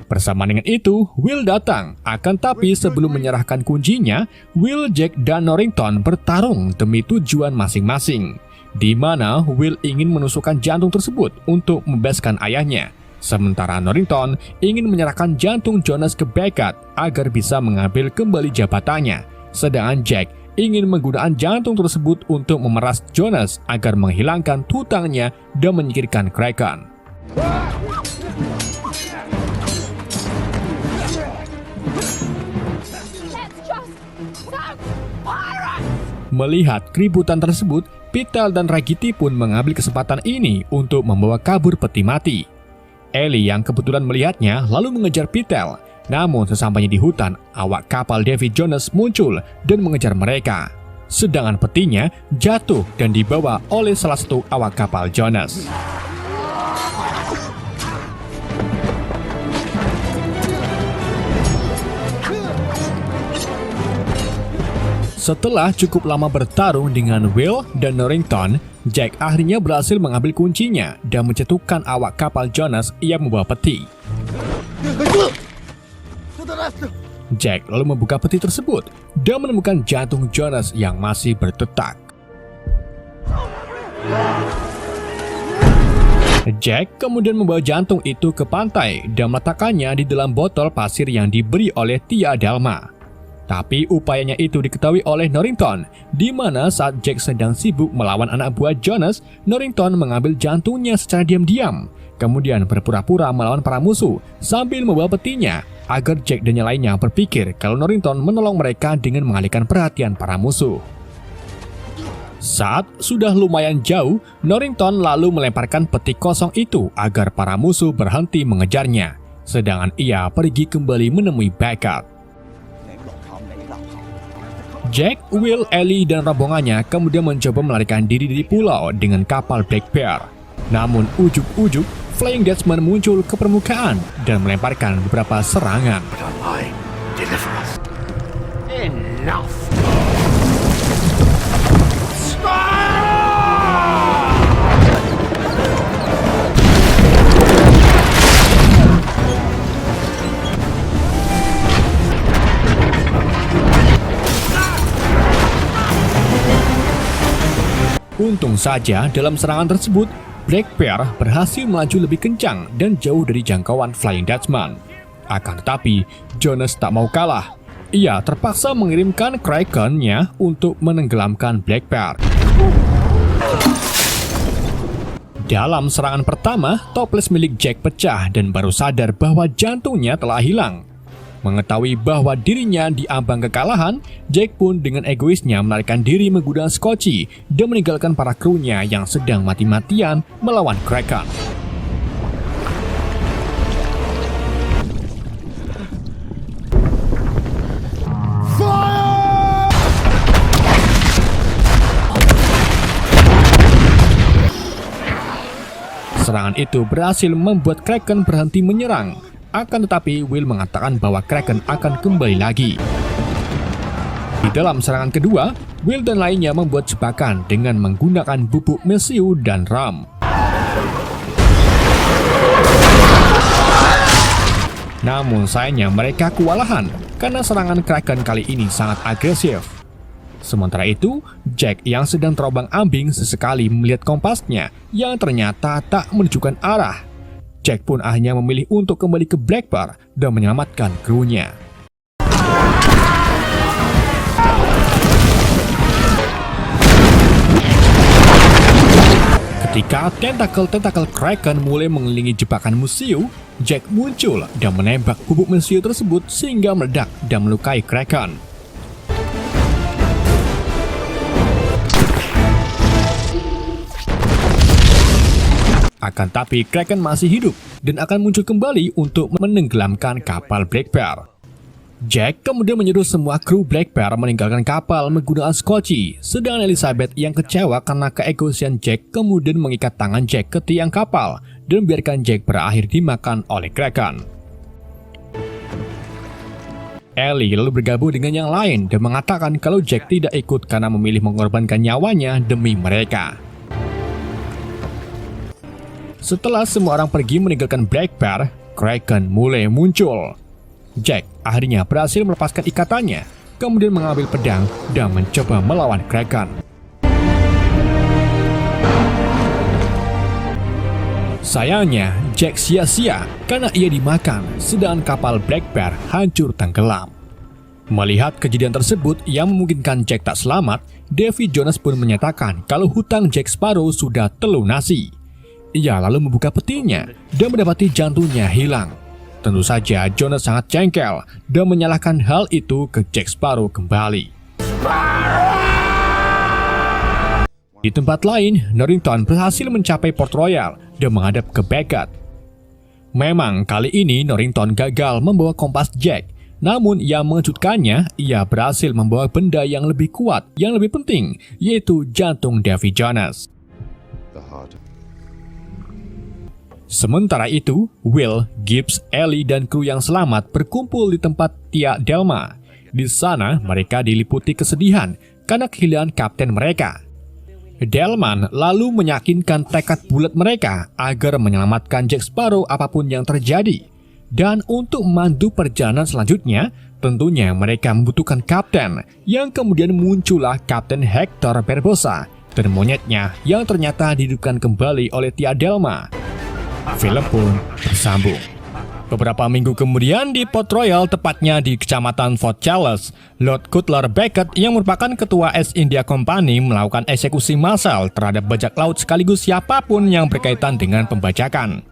A: Bersama dengan itu, Will datang. Akan tapi sebelum menyerahkan kuncinya, Will, Jack, dan Norrington bertarung demi tujuan masing-masing, di mana Will ingin menusukkan jantung tersebut untuk membebaskan ayahnya, sementara Norrington ingin menyerahkan jantung Jonas ke Beckett agar bisa mengambil kembali jabatannya, sedangkan Jack ingin menggunakan jantung tersebut untuk memeras Jonas agar menghilangkan hutangnya dan menyingkirkan Kraken. Melihat keributan tersebut, Pitel dan Raggedy pun mengambil kesempatan ini untuk membawa kabur peti mati. Ellie yang kebetulan melihatnya lalu mengejar Pitel. Namun sesampainya di hutan, awak kapal David Jonas muncul dan mengejar mereka. Sedangkan petinya jatuh dan dibawa oleh salah satu awak kapal Jonas. Setelah cukup lama bertarung dengan Will dan Norrington, Jack akhirnya berhasil mengambil kuncinya dan mencetukkan awak kapal Jonas yang membawa peti. Jack lalu membuka peti tersebut dan menemukan jantung Jonas yang masih berdetak. Jack kemudian membawa jantung itu ke pantai dan meletakkannya di dalam botol pasir yang diberi oleh Tia Dalma. Tapi upayanya itu diketahui oleh Norrington, di mana saat Jack sedang sibuk melawan anak buah Jonas, Norrington mengambil jantungnya secara diam-diam, kemudian berpura-pura melawan para musuh sambil membawa petinya, agar Jack dan yang lainnya berpikir kalau Norrington menolong mereka dengan mengalihkan perhatian para musuh. Saat sudah lumayan jauh, Norrington lalu melemparkan peti kosong itu agar para musuh berhenti mengejarnya, sedangkan ia pergi kembali menemui Beckett. Jack, Will, Ellie, dan rombongannya kemudian mencoba melarikan diri dari pulau dengan kapal Black Bear. Namun ujuk-ujuk, Flying Dutchman muncul ke permukaan dan melemparkan beberapa serangan.
E: Enough!
A: Untung saja dalam serangan tersebut, Black Bear berhasil melaju lebih kencang dan jauh dari jangkauan Flying Dutchman. Akan tetapi, Jonas tak mau kalah. Ia terpaksa mengirimkan Kraken-nya untuk menenggelamkan Black Bear. Dalam serangan pertama, toples milik Jack pecah dan baru sadar bahwa jantungnya telah hilang. Mengetahui bahwa dirinya diambang kekalahan, Jack pun dengan egoisnya melarikan diri menggunakan skoci dan meninggalkan para krunya yang sedang mati-matian melawan Kraken. Serangan itu berhasil membuat Kraken berhenti menyerang. Akan tetapi Will mengatakan bahwa Kraken akan kembali lagi. Di dalam serangan kedua, Will dan lainnya membuat jebakan dengan menggunakan bubuk mesiu dan ram. Namun sayangnya mereka kewalahan karena serangan Kraken kali ini sangat agresif. Sementara itu, Jack yang sedang terombang-ambing sesekali melihat kompasnya yang ternyata tak menunjukkan arah. Jack pun akhirnya memilih untuk kembali ke Black Bear dan menyelamatkan krunya. Ketika tentakel-tentakel Kraken mulai mengelilingi jebakan museum, Jack muncul dan menembak bubuk museum tersebut sehingga meledak dan melukai Kraken. Akan tapi Kraken masih hidup dan akan muncul kembali untuk menenggelamkan kapal Black Bear. Jack kemudian menyuruh semua kru Black Bear meninggalkan kapal menggunakan skoci, sedangkan Elizabeth yang kecewa karena keegoisan Jack kemudian mengikat tangan Jack ke tiang kapal dan biarkan Jack berakhir dimakan oleh Kraken. Ellie lalu bergabung dengan yang lain dan mengatakan kalau Jack tidak ikut karena memilih mengorbankan nyawanya demi mereka. Setelah semua orang pergi meninggalkan Black Bear, Kraken mulai muncul. Jack akhirnya berhasil melepaskan ikatannya, kemudian mengambil pedang dan mencoba melawan Kraken. Sayangnya, Jack sia-sia karena ia dimakan, sedangkan kapal Black Bear hancur tenggelam. Melihat kejadian tersebut yang memungkinkan Jack tak selamat, Davy Jones pun menyatakan kalau hutang Jack Sparrow sudah terlunasi. Ia lalu membuka petinya dan mendapati jantungnya hilang. Tentu saja Jones sangat jengkel dan menyalahkan hal itu ke Jack Sparrow kembali. Di tempat lain, Norrington berhasil mencapai Port Royal dan menghadap ke Beckett. Memang kali ini Norrington gagal membawa kompas Jack, namun yang mengejutkannya, ia berhasil membawa benda yang lebih kuat, yang lebih penting, yaitu jantung Davy Jones. Sementara itu, Will, Gibbs, Ellie, dan kru yang selamat berkumpul di tempat Tia Delma. Di sana, mereka diliputi kesedihan karena kehilangan kapten mereka. Delman lalu meyakinkan tekad bulat mereka agar menyelamatkan Jack Sparrow apapun yang terjadi. Dan untuk memandu perjalanan selanjutnya, tentunya mereka membutuhkan kapten, yang kemudian muncullah Kapten Hector Barbossa dan monyetnya yang ternyata dihidupkan kembali oleh Tia Delma. Film pun bersambung. Beberapa minggu kemudian di Port Royal, tepatnya di Kecamatan Fort Charles, Lord Cutler Beckett yang merupakan ketua East India Company melakukan eksekusi massal terhadap bajak laut sekaligus siapapun yang berkaitan dengan pembajakan.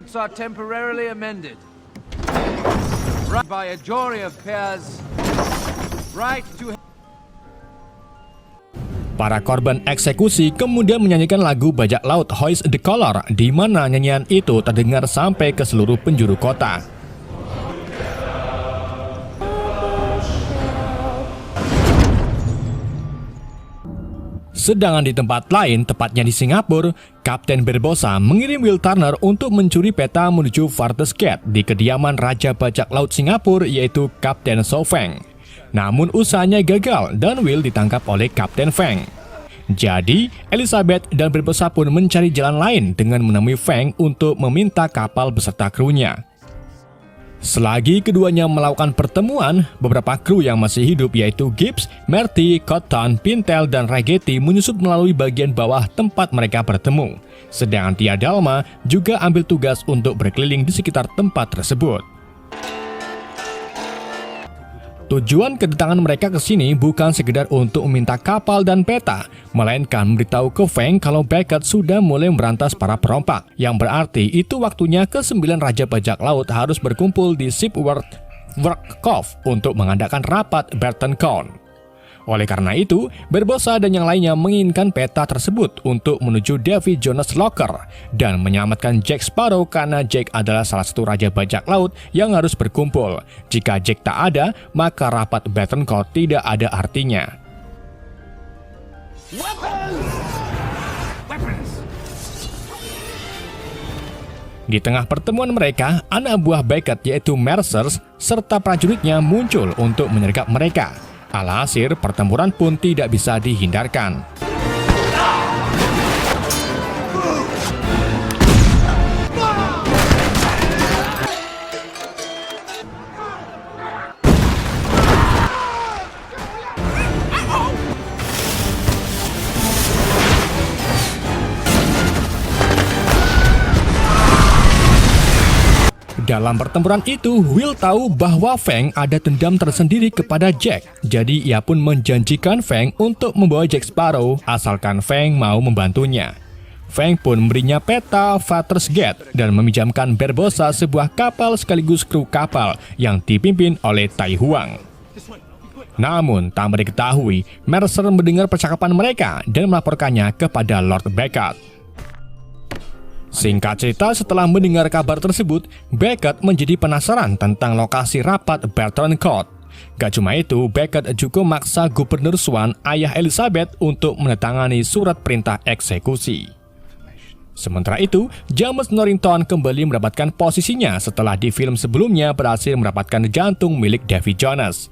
A: Para korban eksekusi kemudian menyanyikan lagu bajak laut Hoist the Color, di mana nyanyian itu terdengar sampai ke seluruh penjuru kota. Sedangkan di tempat lain, tepatnya di Singapura, Kapten Barbossa mengirim Will Turner untuk mencuri peta menuju Farthest Gate di kediaman Raja Bajak Laut Singapura, yaitu Kapten So Feng. Namun usahanya gagal dan Will ditangkap oleh Kapten Feng. Jadi, Elizabeth dan Barbossa pun mencari jalan lain dengan menemui Feng untuk meminta kapal beserta krunya. Selagi keduanya melakukan pertemuan, beberapa kru yang masih hidup yaitu Gibbs, Merty, Cotton, Pintel, dan Ragetti menyusup melalui bagian bawah tempat mereka bertemu. Sedangkan Tia Delma juga ambil tugas untuk berkeliling di sekitar tempat tersebut. Tujuan kedatangan mereka ke sini bukan sekedar untuk meminta kapal dan peta, melainkan memberitahu ke Feng kalau Beckett sudah mulai merantas para perompak, yang berarti itu waktunya ke-9 Raja Bajak Laut harus berkumpul di Shipwreck Cove untuk mengadakan rapat Barton Count. Oleh karena itu, Barbossa dan yang lainnya menginginkan peta tersebut untuk menuju Davy Jones Locker dan menyelamatkan Jack Sparrow karena Jack adalah salah satu Raja Bajak Laut yang harus berkumpul. Jika Jack tak ada, maka rapat Barton Count tidak ada artinya. Di tengah pertemuan mereka, anak buah Beckett yaitu Mercer serta prajuritnya muncul untuk menyergap mereka. Alhasil, pertempuran pun tidak bisa dihindarkan. Dalam pertempuran itu, Will tahu bahwa Feng ada dendam tersendiri kepada Jack. Jadi ia pun menjanjikan Feng untuk membawa Jack Sparrow asalkan Feng mau membantunya. Feng pun memberinya peta Farthest Gate dan meminjamkan Barbossa sebuah kapal sekaligus kru kapal yang dipimpin oleh Tai Huang. Namun, tanpa diketahui, Mercer mendengar percakapan mereka dan melaporkannya kepada Lord Beckett. Singkat cerita, setelah mendengar kabar tersebut, Beckett menjadi penasaran tentang lokasi rapat Barton Court. Gak cuma itu, Beckett juga memaksa Gubernur Swan, ayah Elizabeth, untuk menandatangani surat perintah eksekusi. Sementara itu, James Norrington kembali mendapatkan posisinya setelah di film sebelumnya berhasil mendapatkan jantung milik Davy Jones.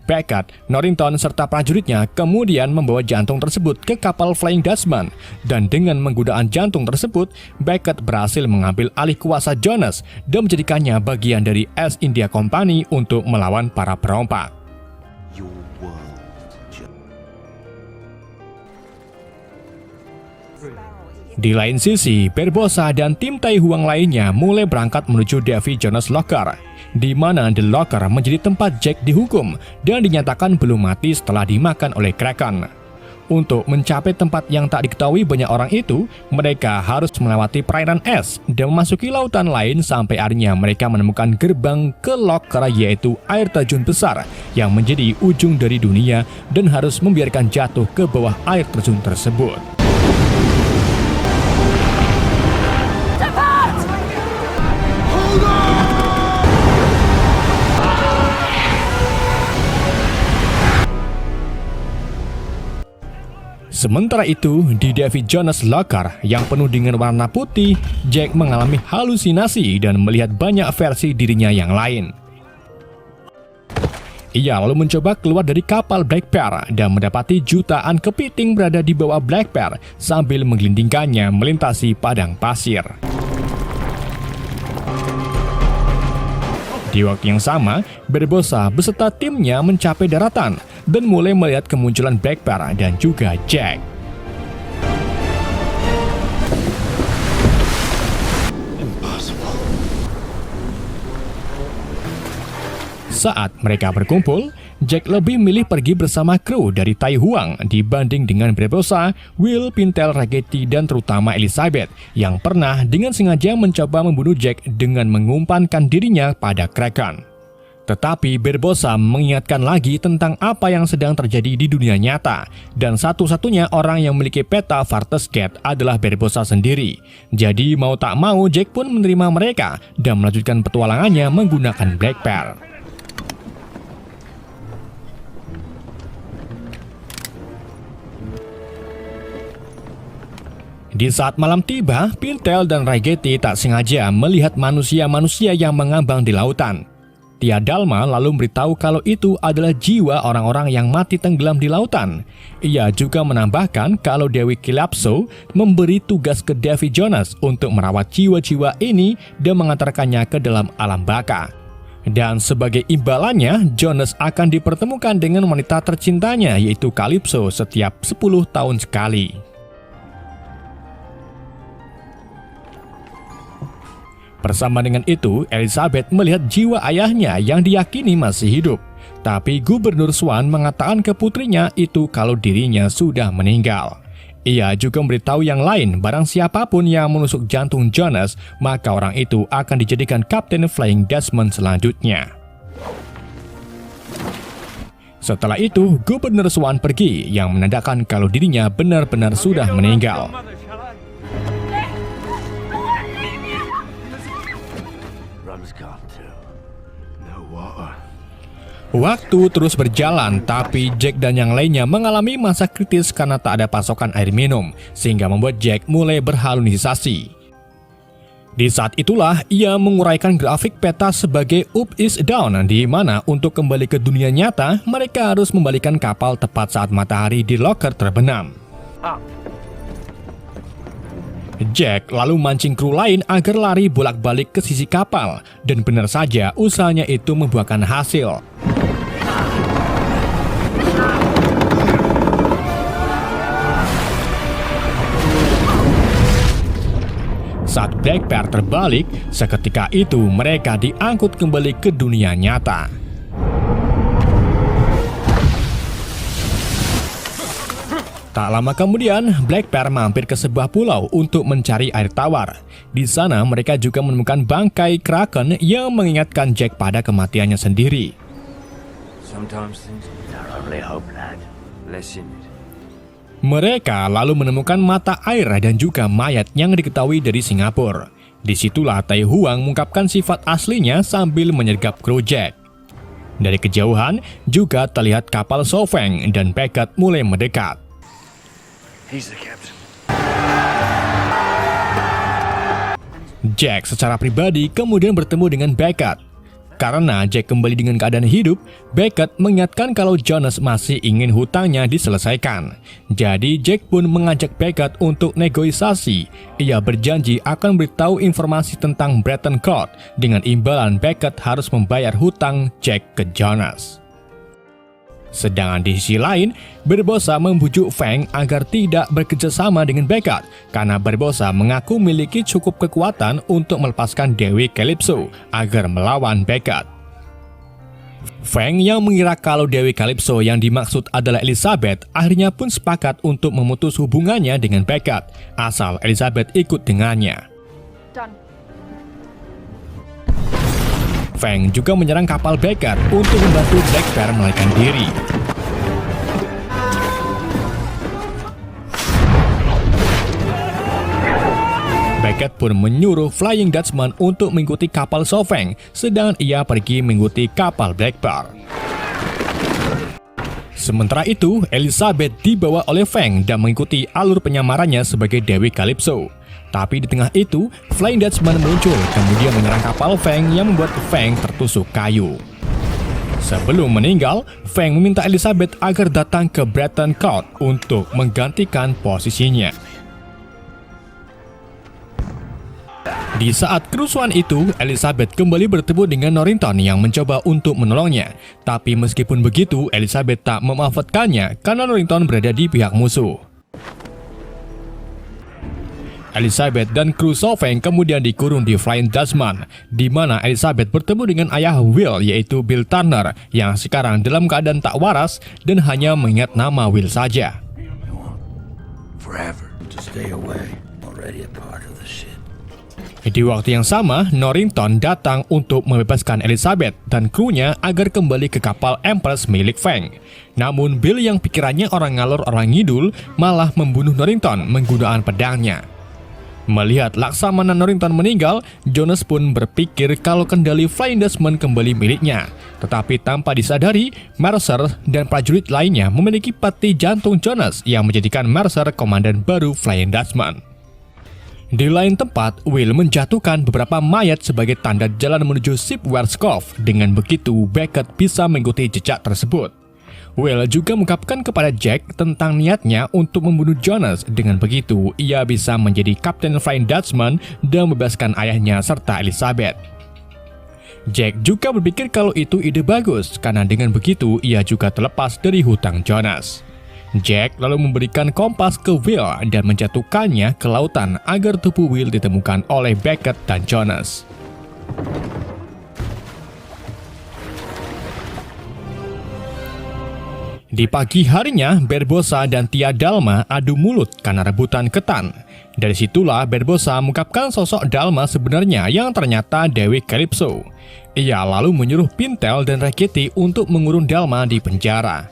A: Beckett, Norrington, serta prajuritnya kemudian membawa jantung tersebut ke kapal Flying Dutchman, dan dengan menggunakan jantung tersebut, Beckett berhasil mengambil alih kuasa Jones dan menjadikannya bagian dari East India Company untuk melawan para perompak.
C: Your world.
A: Di lain sisi, Barbossa dan tim Tai Huang lainnya mulai berangkat menuju Davy Jones Locker, di mana The Locker menjadi tempat Jack dihukum dan dinyatakan belum mati setelah dimakan oleh Kraken. Untuk mencapai tempat yang tak diketahui banyak orang itu, mereka harus melewati perairan es dan memasuki lautan lain sampai akhirnya mereka menemukan gerbang ke Locker, yaitu air terjun besar yang menjadi ujung dari dunia dan harus membiarkan jatuh ke bawah air terjun tersebut. Sementara itu, di Davy Jones Locker yang penuh dengan warna putih, Jack mengalami halusinasi dan melihat banyak versi dirinya yang lain. Ia lalu mencoba keluar dari kapal Black Pearl dan mendapati jutaan kepiting berada di bawah Black Pearl sambil menggelindingkannya melintasi padang pasir. Di waktu yang sama, Barbossa beserta timnya mencapai daratan dan mulai melihat kemunculan Black Pearl dan juga Jack.
C: Impossible.
A: Saat mereka berkumpul, Jack lebih milih pergi bersama kru dari Tai Huang dibanding dengan Barbossa, Will, Pintel, Ragetti, dan terutama Elizabeth yang pernah dengan sengaja mencoba membunuh Jack dengan mengumpankan dirinya pada Kraken. Tetapi Barbossa mengingatkan lagi tentang apa yang sedang terjadi di dunia nyata, dan satu-satunya orang yang memiliki peta Vartus Gate adalah Barbossa sendiri. Jadi mau tak mau Jack pun menerima mereka dan melanjutkan petualangannya menggunakan Black Pearl. Di saat malam tiba, Pintel dan Ragetti tak sengaja melihat manusia-manusia yang mengambang di lautan. Tia Dalma lalu memberitahu kalau itu adalah jiwa orang-orang yang mati tenggelam di lautan. Ia juga menambahkan kalau Dewi Calypso memberi tugas ke Davy Jones untuk merawat jiwa-jiwa ini dan mengantarkannya ke dalam alam baka. Dan sebagai imbalannya, Jones akan dipertemukan dengan wanita tercintanya, yaitu Calypso, setiap 10 tahun sekali. Bersama dengan itu, Elizabeth melihat jiwa ayahnya yang diyakini masih hidup. Tapi Gubernur Swan mengatakan ke putrinya itu kalau dirinya sudah meninggal. Ia juga memberitahu yang lain, barang siapapun yang menusuk jantung Jones, maka orang itu akan dijadikan Kapten Flying Dutchman selanjutnya. Setelah itu, Gubernur Swan pergi yang menandakan kalau dirinya benar-benar sudah meninggal. Waktu terus berjalan, tapi Jack dan yang lainnya mengalami masa kritis karena tak ada pasokan air minum, sehingga membuat Jack mulai berhalusinasi. Di saat itulah, ia menguraikan grafik peta sebagai up is down, di mana untuk kembali ke dunia nyata, mereka harus membalikan kapal tepat saat matahari di Locker terbenam. Jack lalu mancing kru lain agar lari bolak-balik ke sisi kapal, dan benar saja usahanya itu membuahkan hasil. Saat Black Pearl terbalik, seketika itu mereka diangkut kembali ke dunia nyata. Tak lama kemudian, Black Pearl mampir ke sebuah pulau untuk mencari air tawar. Di sana mereka juga menemukan bangkai Kraken yang mengingatkan Jack pada kematiannya sendiri. Mereka lalu menemukan mata air dan juga mayat yang diketahui dari Singapura. Disitulah Tai Huang mengungkapkan sifat aslinya sambil menyergap kru Jack. Dari kejauhan juga terlihat kapal Sofeng dan Beckett mulai mendekat.
E: He's the captain.
A: Jack secara pribadi kemudian bertemu dengan Beckett. Karena Jack kembali dengan keadaan hidup, Beckett mengingatkan kalau Jonas masih ingin hutangnya diselesaikan. Jadi Jack pun mengajak Beckett untuk negosiasi. Ia berjanji akan beritahu informasi tentang Breton Court dengan imbalan Beckett harus membayar hutang Jack ke Jonas. Sedangkan di sisi lain, Barbossa membujuk Fang agar tidak bekerjasama dengan Beckett karena Barbossa mengaku memiliki cukup kekuatan untuk melepaskan Dewi Calypso agar melawan Beckett. Fang yang mengira kalau Dewi Calypso yang dimaksud adalah Elizabeth akhirnya pun sepakat untuk memutus hubungannya dengan Beckett asal Elizabeth ikut dengannya.
B: Done.
A: Fang juga menyerang kapal Beckett untuk membantu Black Bear melarikan diri. Beckett pun menyuruh Flying Dutchman untuk mengikuti kapal So Fang, sedangkan ia pergi mengikuti kapal Black Bear. Sementara itu, Elizabeth dibawa oleh Fang dan mengikuti alur penyamarannya sebagai Dewi Calypso. Tapi di tengah itu, Flying Dutchman muncul kemudian menyerang kapal Fang yang membuat Fang tertusuk kayu. Sebelum meninggal, Fang meminta Elizabeth agar datang ke Breton Court untuk menggantikan posisinya. Di saat kerusuhan itu, Elizabeth kembali bertemu dengan Norrington yang mencoba untuk menolongnya. Tapi meskipun begitu, Elizabeth tak memaafkannya karena Norrington berada di pihak musuh. Elizabeth dan kru So Fang kemudian dikurung di Flying Dutchman, di mana Elizabeth bertemu dengan ayah Will yaitu Bill Turner yang sekarang dalam keadaan tak waras dan hanya mengingat nama Will saja.
C: Forever to stay away. Already a part of the shit.
A: Di waktu yang sama, Norrington datang untuk membebaskan Elizabeth dan krunya agar kembali ke kapal Empress milik Fang. Namun Bill yang pikirannya orang ngalor orang ngidul malah membunuh Norrington menggunakan pedangnya. Melihat Laksamana Norrington meninggal, Jonas pun berpikir kalau kendali Flying Dutchman kembali miliknya. Tetapi tanpa disadari, Mercer dan prajurit lainnya memiliki peti jantung Jonas yang menjadikan Mercer komandan baru Flying Dutchman. Di lain tempat, Will menjatuhkan beberapa mayat sebagai tanda jalan menuju Shipwrecks Cove. Dengan begitu, Beckett bisa mengikuti jejak tersebut. Will juga mengungkapkan kepada Jack tentang niatnya untuk membunuh Jonas. Dengan begitu, ia bisa menjadi Kapten Flying Dutchman dan membebaskan ayahnya serta Elizabeth. Jack juga berpikir kalau itu ide bagus, karena dengan begitu ia juga terlepas dari hutang Jonas. Jack lalu memberikan kompas ke Will dan menjatuhkannya ke lautan agar tubuh Will ditemukan oleh Beckett dan Jonas. Di pagi harinya, Barbossa dan Tia Dalma adu mulut karena rebutan ketan. Dari situlah Barbossa mengungkapkan sosok Dalma sebenarnya yang ternyata Dewi Calypso. Ia lalu menyuruh Pintel dan Rackety untuk mengurung Dalma di penjara.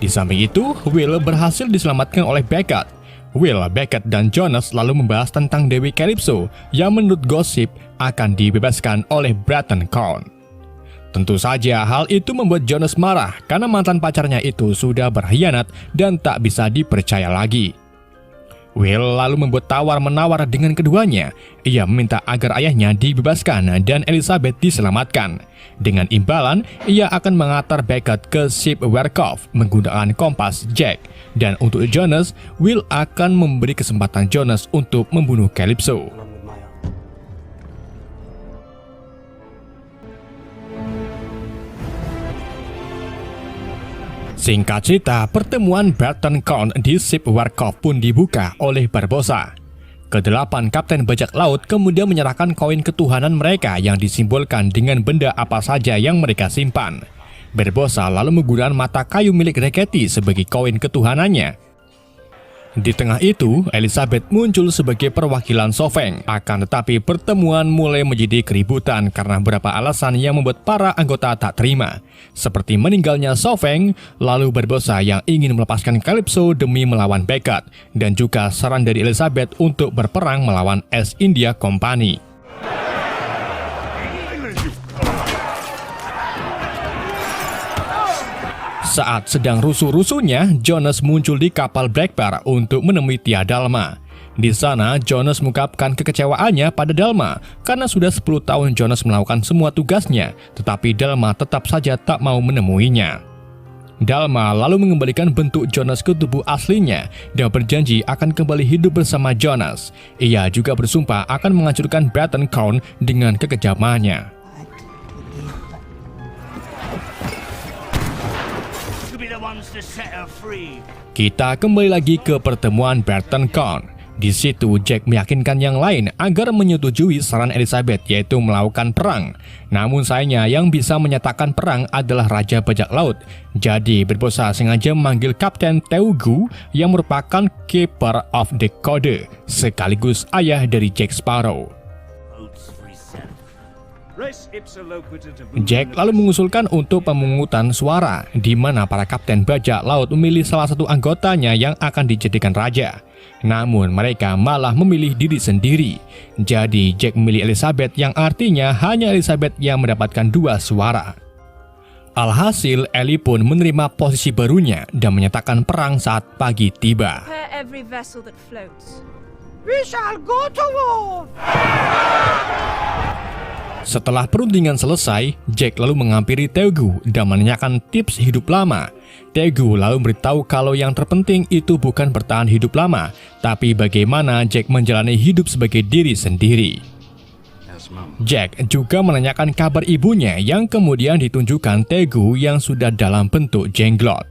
A: Di samping itu, Will berhasil diselamatkan oleh Beckett. Will, Beckett, dan Jonas lalu membahas tentang Dewi Calypso yang menurut gosip akan dibebaskan oleh Breton Court. Tentu saja hal itu membuat Jonas marah karena mantan pacarnya itu sudah berkhianat dan tak bisa dipercaya lagi. Will lalu membuat tawar-menawar dengan keduanya. Ia meminta agar ayahnya dibebaskan dan Elizabeth diselamatkan. Dengan imbalan, ia akan mengantar Beckett ke Shipwrecks Cove menggunakan kompas Jack. Dan untuk Jonas, Will akan memberi kesempatan Jonas untuk membunuh Calypso. Singkat cerita, pertemuan Breton Court di Shipwrecks Cove pun dibuka oleh Barbossa. Kedelapan kapten bajak laut kemudian menyerahkan koin ketuhanan mereka yang disimbolkan dengan benda apa saja yang mereka simpan. Barbossa lalu menggunakan mata kayu milik Rackety sebagai koin ketuhanannya. Di tengah itu, Elizabeth muncul sebagai perwakilan So Fang. Akan tetapi pertemuan mulai menjadi keributan karena beberapa alasan yang membuat para anggota tak terima. Seperti meninggalnya So Fang, lalu Barbossa yang ingin melepaskan Calypso demi melawan Beckett, dan juga saran dari Elizabeth untuk berperang melawan East India Company. Saat sedang rusuh-rusuhnya, Jonas muncul di kapal Black Bear untuk menemui Tia Dalma. Di sana, Jonas mengungkapkan kekecewaannya pada Dalma karena sudah 10 tahun Jonas melakukan semua tugasnya, tetapi Dalma tetap saja tak mau menemuinya. Dalma lalu mengembalikan bentuk Jonas ke tubuh aslinya dan berjanji akan kembali hidup bersama Jonas. Ia juga bersumpah akan menghancurkan Breton Crown dengan kekejamannya. Kita kembali lagi ke pertemuan Breton Crown. Di situ Jack meyakinkan yang lain agar menyetujui saran Elizabeth, yaitu melakukan perang. Namun sayangnya yang bisa menyatakan perang adalah Raja Bajak Laut. Jadi Barbossa sengaja memanggil Kapten Telugu yang merupakan Keeper of the Code, sekaligus ayah dari Jack Sparrow. Jack lalu mengusulkan untuk pemungutan suara, di mana para kapten bajak laut memilih salah satu anggotanya yang akan dijadikan raja. Namun mereka malah memilih diri sendiri. Jadi Jack memilih Elizabeth, yang artinya hanya Elizabeth yang mendapatkan 2 suara. Alhasil, Ellie pun menerima posisi barunya dan menyatakan perang saat pagi tiba. Setelah perundingan selesai, Jack lalu menghampiri Telugu dan menanyakan tips hidup lama. Telugu lalu memberitahu kalau yang terpenting itu bukan bertahan hidup lama, tapi bagaimana Jack menjalani hidup sebagai diri sendiri. Jack juga menanyakan kabar ibunya yang kemudian ditunjukkan Telugu yang sudah dalam bentuk jenglot.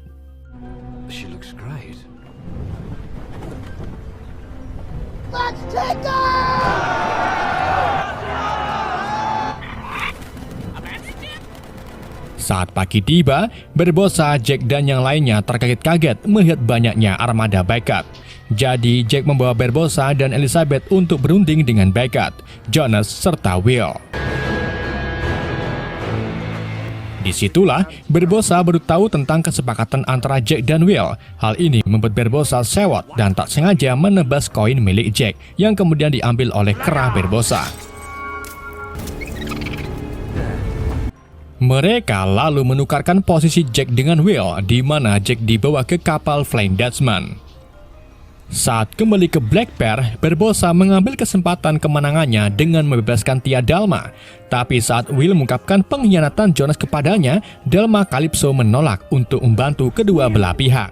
A: Saat pagi tiba, Barbossa, Jack dan yang lainnya terkaget-kaget melihat banyaknya armada Beckett. Jadi Jack membawa Barbossa dan Elizabeth untuk berunding dengan Beckett, Jonas, serta Will. Disitulah Barbossa baru tahu tentang kesepakatan antara Jack dan Will. Hal ini membuat Barbossa sewot dan tak sengaja menebas koin milik Jack yang kemudian diambil oleh kera Barbossa. Mereka lalu menukarkan posisi Jack dengan Will, di mana Jack dibawa ke kapal Flying Dutchman. Saat kembali ke Black Bear, Barbossa mengambil kesempatan kemenangannya dengan membebaskan Tia Dalma. Tapi saat Will mengungkapkan pengkhianatan Jonas kepadanya, Dalma Calypso menolak untuk membantu kedua belah pihak.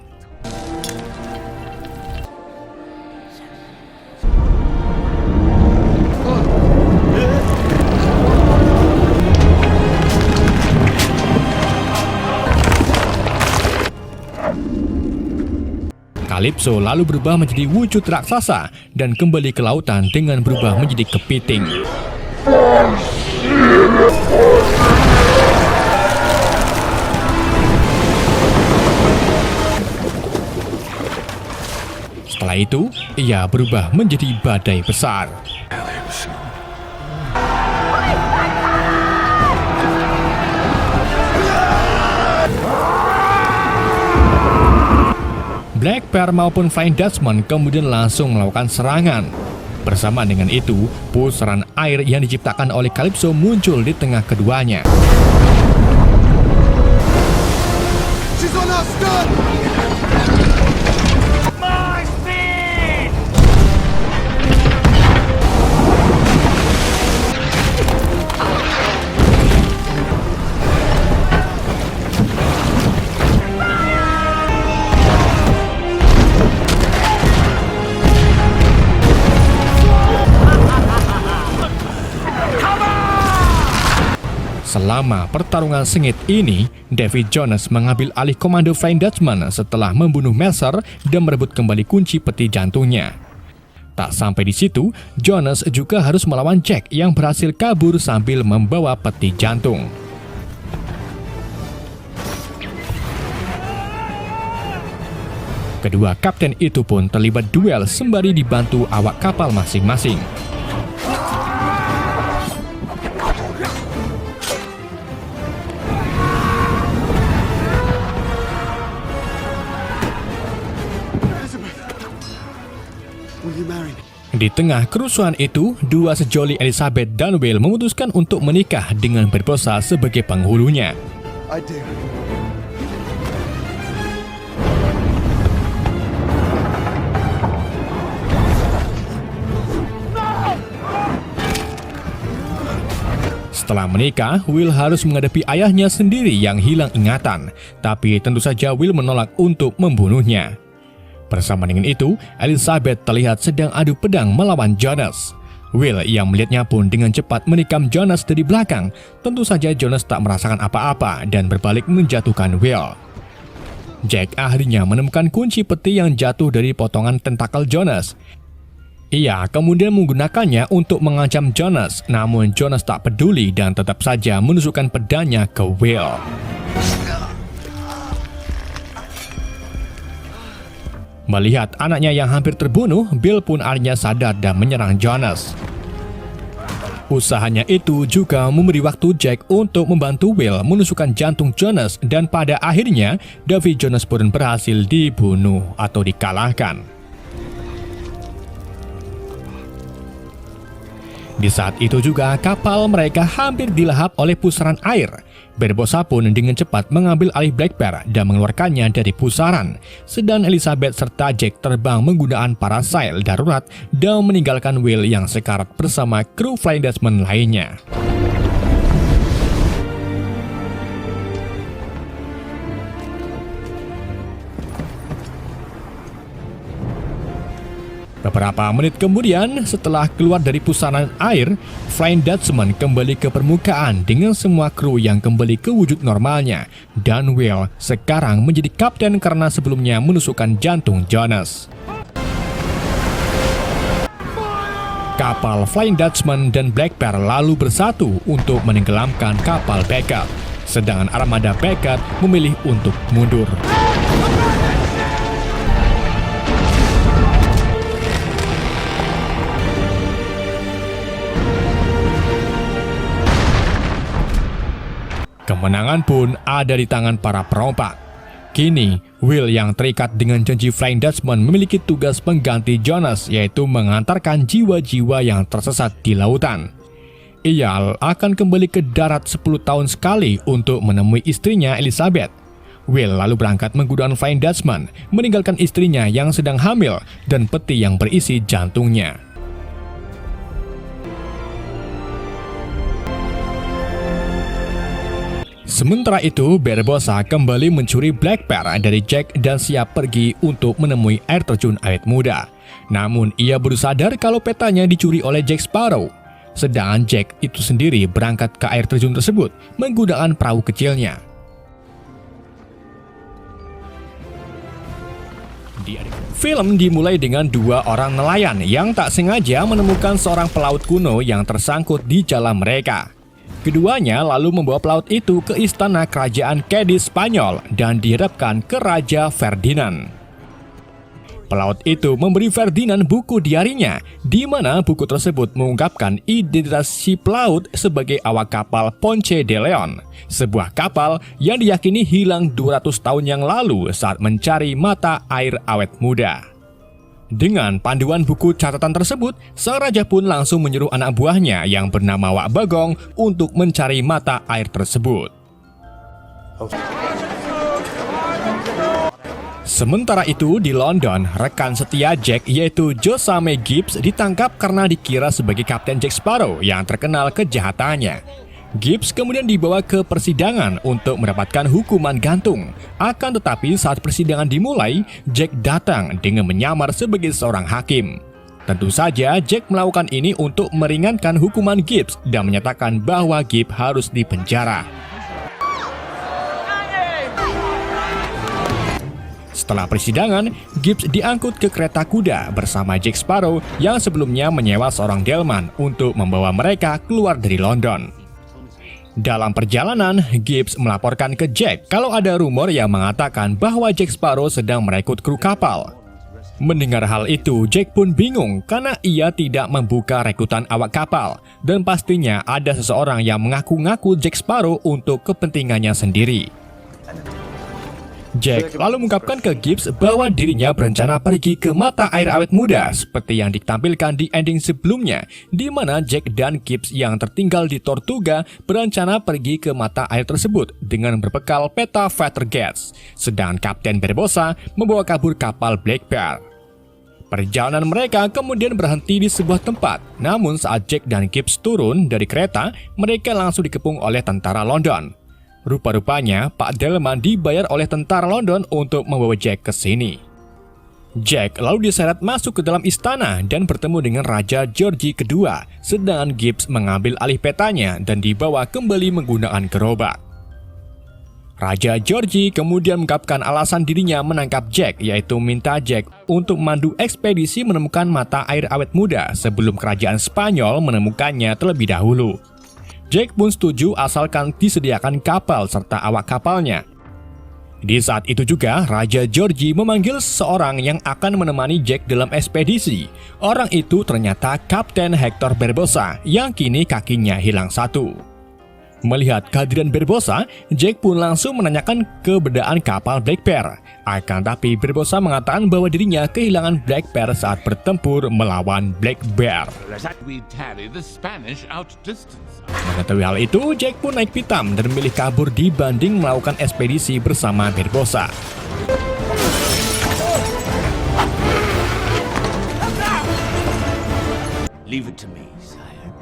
A: Calypso lalu berubah menjadi wujud raksasa dan kembali ke lautan dengan berubah menjadi kepiting. Setelah itu, ia berubah menjadi badai besar. Black Bear maupun Flying Dutchman kemudian langsung melakukan serangan. Bersama dengan itu, pusaran air yang diciptakan oleh Calypso muncul di tengah keduanya.
F: She's on our stern!
E: My speed!
A: Selama pertarungan sengit ini, David Jonas mengambil alih komando Flying Dutchman setelah membunuh Mercer dan merebut kembali kunci peti jantungnya. Tak sampai di situ, Jonas juga harus melawan Jack yang berhasil kabur sambil membawa peti jantung. Kedua kapten itu pun terlibat duel sembari dibantu awak kapal masing-masing. Di tengah kerusuhan itu, dua sejoli Elizabeth dan Will memutuskan untuk menikah dengan Barbossa sebagai penghulunya.
F: I do.
A: Setelah menikah, Will harus menghadapi ayahnya sendiri yang hilang ingatan, tapi tentu saja Will menolak untuk membunuhnya. Bersama dengan itu, Elizabeth terlihat sedang adu pedang melawan Jonas. Will yang melihatnya pun dengan cepat menikam Jonas dari belakang. Tentu saja Jonas tak merasakan apa-apa dan berbalik menjatuhkan Will. Jack akhirnya menemukan kunci peti yang jatuh dari potongan tentakel Jonas. Ia kemudian menggunakannya untuk mengancam Jonas, namun Jonas tak peduli dan tetap saja menusukkan pedangnya ke Will. Melihat anaknya yang hampir terbunuh, Bill pun akhirnya sadar dan menyerang Jonas. Usahanya itu juga memberi waktu Jack untuk membantu Will menusukkan jantung Jonas dan pada akhirnya Davy Jonas pun berhasil dibunuh atau dikalahkan. Di saat itu juga kapal mereka hampir dilahap oleh pusaran air. Barbossa pun dengan cepat mengambil alih Black Bear dan mengeluarkannya dari pusaran. Sedang Elizabeth serta Jack terbang menggunakan parasail darurat dan meninggalkan Will yang sekarat bersama kru Flying Dutchman lainnya. Beberapa menit kemudian, setelah keluar dari pusaran air, Flying Dutchman kembali ke permukaan dengan semua kru yang kembali ke wujud normalnya. Dan Will sekarang menjadi kapten karena sebelumnya menusukkan jantung Jonas. Kapal Flying Dutchman dan Black Bear lalu bersatu untuk menenggelamkan kapal Beckett. Sedangkan armada Beckett memilih untuk mundur. Kemenangan pun ada di tangan para perompak. Kini, Will yang terikat dengan janji Flying Dutchman memiliki tugas pengganti Jonas, yaitu mengantarkan jiwa-jiwa yang tersesat di lautan. Ia akan kembali ke darat 10 tahun sekali untuk menemui istrinya Elizabeth. Will lalu berangkat menggunakan Flying Dutchman, meninggalkan istrinya yang sedang hamil dan peti yang berisi jantungnya. Sementara itu, Barbossa kembali mencuri Black Bear dari Jack dan siap pergi untuk menemui air terjun awet muda. Namun, ia baru sadar kalau petanya dicuri oleh Jack Sparrow. Sedangkan Jack itu sendiri berangkat ke air terjun tersebut menggunakan perahu kecilnya. Film dimulai dengan dua orang nelayan yang tak sengaja menemukan seorang pelaut kuno yang tersangkut di jalan mereka. Keduanya lalu membawa pelaut itu ke istana kerajaan Cadiz Spanyol dan dihadapkan ke Raja Ferdinand. Pelaut itu memberi Ferdinand buku diarinya, di mana buku tersebut mengungkapkan identitas si pelaut sebagai awak kapal Ponce de Leon, sebuah kapal yang diyakini hilang 200 tahun yang lalu saat mencari mata air awet muda. Dengan panduan buku catatan tersebut, sang raja pun langsung menyuruh anak buahnya yang bernama Wak Bagong untuk mencari mata air tersebut. Sementara itu di London, rekan setia Jack yaitu Josame Gibbs ditangkap karena dikira sebagai Kapten Jack Sparrow yang terkenal kejahatannya. Gibbs kemudian dibawa ke persidangan untuk mendapatkan hukuman gantung. Akan tetapi saat persidangan dimulai, Jack datang dengan menyamar sebagai seorang hakim. Tentu saja Jack melakukan ini untuk meringankan hukuman Gibbs dan menyatakan bahwa Gibbs harus dipenjara. Setelah persidangan, Gibbs diangkut ke kereta kuda bersama Jack Sparrow yang sebelumnya menyewa seorang delman untuk membawa mereka keluar dari London. Dalam perjalanan, Gibbs melaporkan ke Jack kalau ada rumor yang mengatakan bahwa Jack Sparrow sedang merekrut kru kapal. Mendengar hal itu, Jack pun bingung karena ia tidak membuka rekrutan awak kapal dan pastinya ada seseorang yang mengaku-ngaku Jack Sparrow untuk kepentingannya sendiri. Jack lalu mengungkapkan ke Gibbs bahwa dirinya berencana pergi ke mata air awet muda seperti yang ditampilkan di ending sebelumnya, di mana Jack dan Gibbs yang tertinggal di Tortuga berencana pergi ke mata air tersebut dengan berbekal peta Vetergates, sedangkan Kapten Barbossa membawa kabur kapal Black Bear. Perjalanan mereka kemudian berhenti di sebuah tempat. Namun saat Jack dan Gibbs turun dari kereta, mereka langsung dikepung oleh tentara London. Rupa-rupanya Pak Delman dibayar oleh tentara London untuk membawa Jack ke sini. Jack lalu diseret masuk ke dalam istana dan bertemu dengan Raja George II, sedangkan Gibbs mengambil alih petanya dan dibawa kembali menggunakan gerobak. Raja George kemudian mengungkapkan alasan dirinya menangkap Jack, yaitu minta Jack untuk memandu ekspedisi menemukan mata air awet muda sebelum kerajaan Spanyol menemukannya terlebih dahulu. Jack pun setuju asalkan disediakan kapal serta awak kapalnya. Di saat itu juga, Raja George memanggil seorang yang akan menemani Jack dalam ekspedisi. Orang itu ternyata Kapten Hector Barbossa yang kini kakinya hilang satu. Melihat kehadiran Barbossa, Jack pun langsung menanyakan keberadaan kapal Black Bear. Akan tapi Barbossa mengatakan bahwa dirinya kehilangan Black Bear saat bertempur melawan Black Bear. Mengetahui hal itu, Jack pun naik pitam dan memilih kabur dibanding melakukan ekspedisi bersama Barbossa.
C: Leave it to me, sire.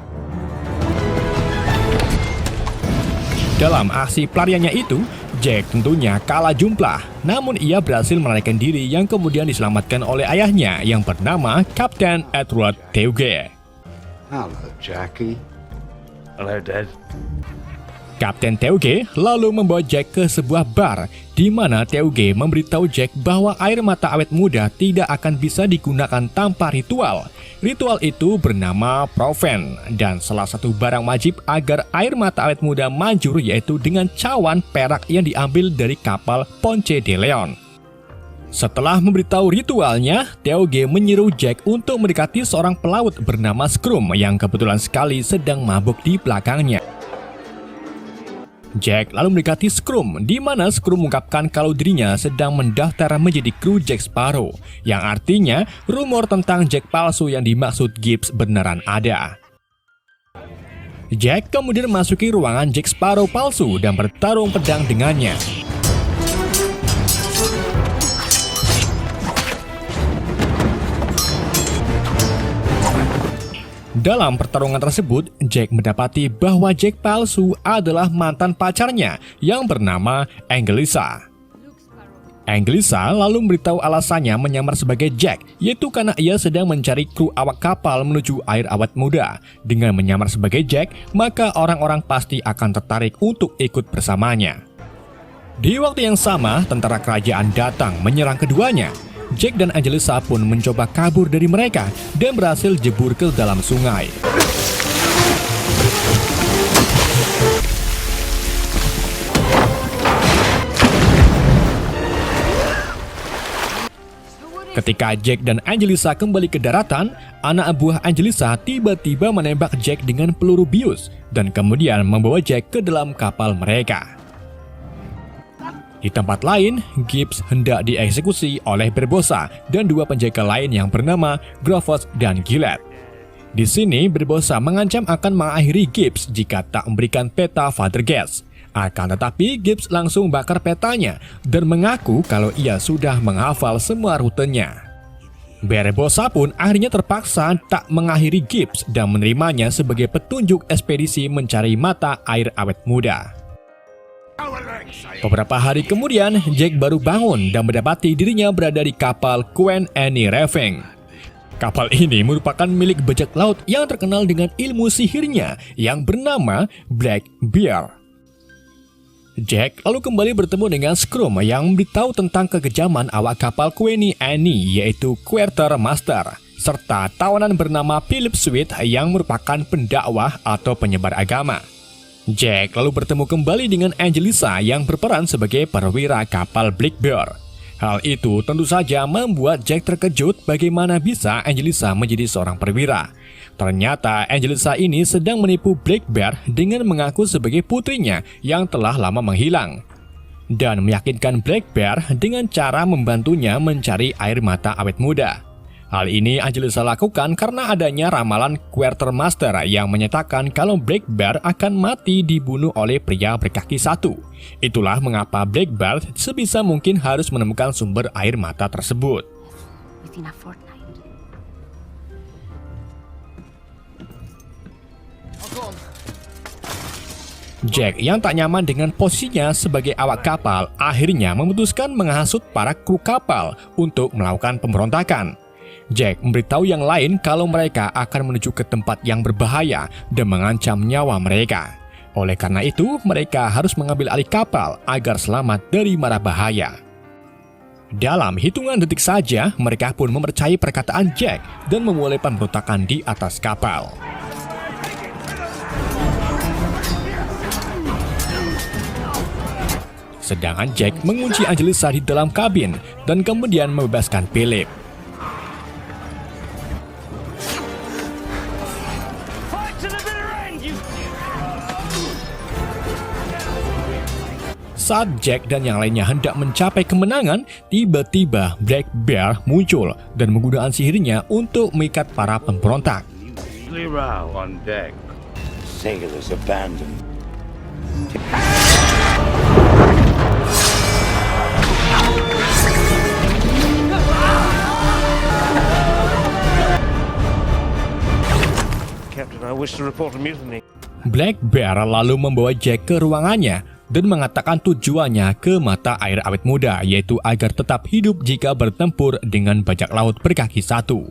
A: Dalam aksi pelariannya itu, Jack tentunya kalah jumlah, namun ia berhasil melarikan diri yang kemudian diselamatkan oleh ayahnya yang bernama Kapten Edward Teuge.
F: Hello, Jackie.
E: Hello, Dad.
A: Kapten Teuge lalu membawa Jack ke sebuah bar, di mana Teuge memberitahu Jack bahwa air mata awet muda tidak akan bisa digunakan tanpa ritual. Ritual itu bernama Proven, dan salah satu barang wajib agar air mata awet muda manjur yaitu dengan cawan perak yang diambil dari kapal Ponce de Leon. Setelah memberitahu ritualnya, Teuge menyuruh Jack untuk mendekati seorang pelaut bernama Scrum yang kebetulan sekali sedang mabuk di belakangnya. Jack lalu mendekati Scrum, di mana Scrum mengungkapkan kalau dirinya sedang mendaftar menjadi kru Jack Sparrow, yang artinya rumor tentang Jack palsu yang dimaksud Gibbs beneran ada. Jack kemudian memasuki ruangan Jack Sparrow palsu dan bertarung pedang dengannya. Dalam pertarungan tersebut, Jack mendapati bahwa Jack palsu adalah mantan pacarnya yang bernama Angelisa. Angelisa lalu memberitahu alasannya menyamar sebagai Jack, yaitu karena ia sedang mencari kru awak kapal menuju air awet muda. Dengan menyamar sebagai Jack, maka orang-orang pasti akan tertarik untuk ikut bersamanya. Di waktu yang sama, tentara kerajaan datang menyerang keduanya. Jack dan Angelisa pun mencoba kabur dari mereka dan berhasil jebur ke dalam sungai. Ketika Jack dan Angelisa kembali ke daratan, anak buah Angelisa tiba-tiba menembak Jack dengan peluru bius dan kemudian membawa Jack ke dalam kapal mereka. Di tempat lain, Gibbs hendak dieksekusi oleh Barbossa dan dua penjaga lain yang bernama Grovos dan Gillette. Di sini, Barbossa mengancam akan mengakhiri Gibbs jika tak memberikan peta Father Gates. Akan tetapi, Gibbs langsung bakar petanya dan mengaku kalau ia sudah menghafal semua rutenya. Barbossa pun akhirnya terpaksa tak mengakhiri Gibbs dan menerimanya sebagai petunjuk ekspedisi mencari mata air awet muda. Beberapa hari kemudian, Jack baru bangun dan mendapati dirinya berada di kapal Queen Anne Reveng. Kapal ini merupakan milik bajak laut yang terkenal dengan ilmu sihirnya yang bernama Black Bear. Jack lalu kembali bertemu dengan Scrum yang memberitahu tentang kekejaman awak kapal Queen Anne, yaitu Quartermaster, serta tawanan bernama Philip Sweet yang merupakan pendakwah atau penyebar agama. Jack lalu bertemu kembali dengan Angelisa yang berperan sebagai perwira kapal Black Bear. Hal itu tentu saja membuat Jack terkejut bagaimana bisa Angelisa menjadi seorang perwira. Ternyata Angelisa ini sedang menipu Black Bear dengan mengaku sebagai putrinya yang telah lama menghilang, dan meyakinkan Black Bear dengan cara membantunya mencari air mata awet muda. Hal ini Angelisa lakukan karena adanya ramalan Quartermaster yang menyatakan kalau Black Bear akan mati dibunuh oleh pria berkaki satu. Itulah mengapa Black Bear sebisa mungkin harus menemukan sumber air mata tersebut.
B: Within a fortnight,
A: Jack yang tak nyaman dengan posisinya sebagai awak kapal akhirnya memutuskan menghasut para kru kapal untuk melakukan pemberontakan. Jack memberitahu yang lain kalau mereka akan menuju ke tempat yang berbahaya dan mengancam nyawa mereka. Oleh karena itu, mereka harus mengambil alih kapal agar selamat dari mara bahaya. Dalam hitungan detik saja, mereka pun mempercayai perkataan Jack dan memulai pemberontakan di atas kapal. Sedangkan Jack mengunci Angelisa di dalam kabin dan kemudian membebaskan Philip.
E: Fight to the bitter end, you...
A: Saat Jack dan yang lainnya hendak mencapai kemenangan, tiba-tiba Black Bear muncul dan menggunakan sihirnya untuk mengikat para pemberontak.
C: Row on deck. Sailors abandoned.
E: Captain, I wish to report a mutiny.
A: Black Bear lalu membawa Jack ke ruangannya dan mengatakan tujuannya ke mata air awet muda, yaitu agar tetap hidup jika bertempur dengan bajak laut berkaki satu.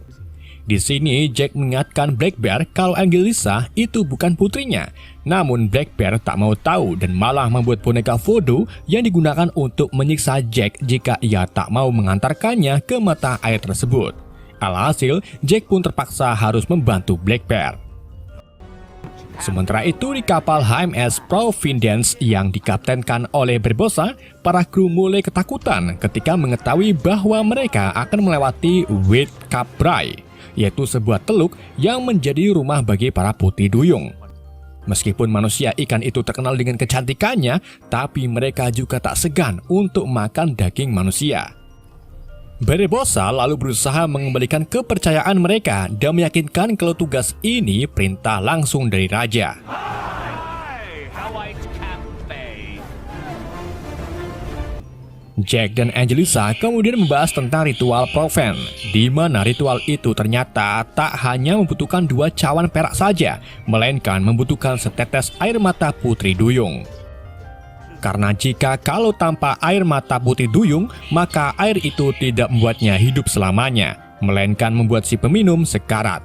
A: Di sini Jack mengingatkan Black Bear kalau Angelisa itu bukan putrinya. Namun Black Bear tak mau tahu dan malah membuat boneka voodoo yang digunakan untuk menyiksa Jack jika ia tak mau mengantarkannya ke mata air tersebut. Alhasil, Jack pun terpaksa harus membantu Black Bear. Sementara itu di kapal HMS Providence yang dikaptenkan oleh Barbossa, para kru mulai ketakutan ketika mengetahui bahwa mereka akan melewati White Cap Bray, yaitu sebuah teluk yang menjadi rumah bagi para putri duyung. Meskipun manusia ikan itu terkenal dengan kecantikannya, tapi mereka juga tak segan untuk makan daging manusia. Barbossa lalu berusaha mengembalikan kepercayaan mereka dan meyakinkan kalau tugas ini perintah langsung dari raja. Jack dan Angelisa kemudian membahas tentang ritual Proven, di mana ritual itu ternyata tak hanya membutuhkan 2 cawan perak saja, melainkan membutuhkan setetes air mata putri duyung. Karena jika kalau tanpa air mata putri duyung, maka air itu tidak membuatnya hidup selamanya, melainkan membuat si peminum sekarat.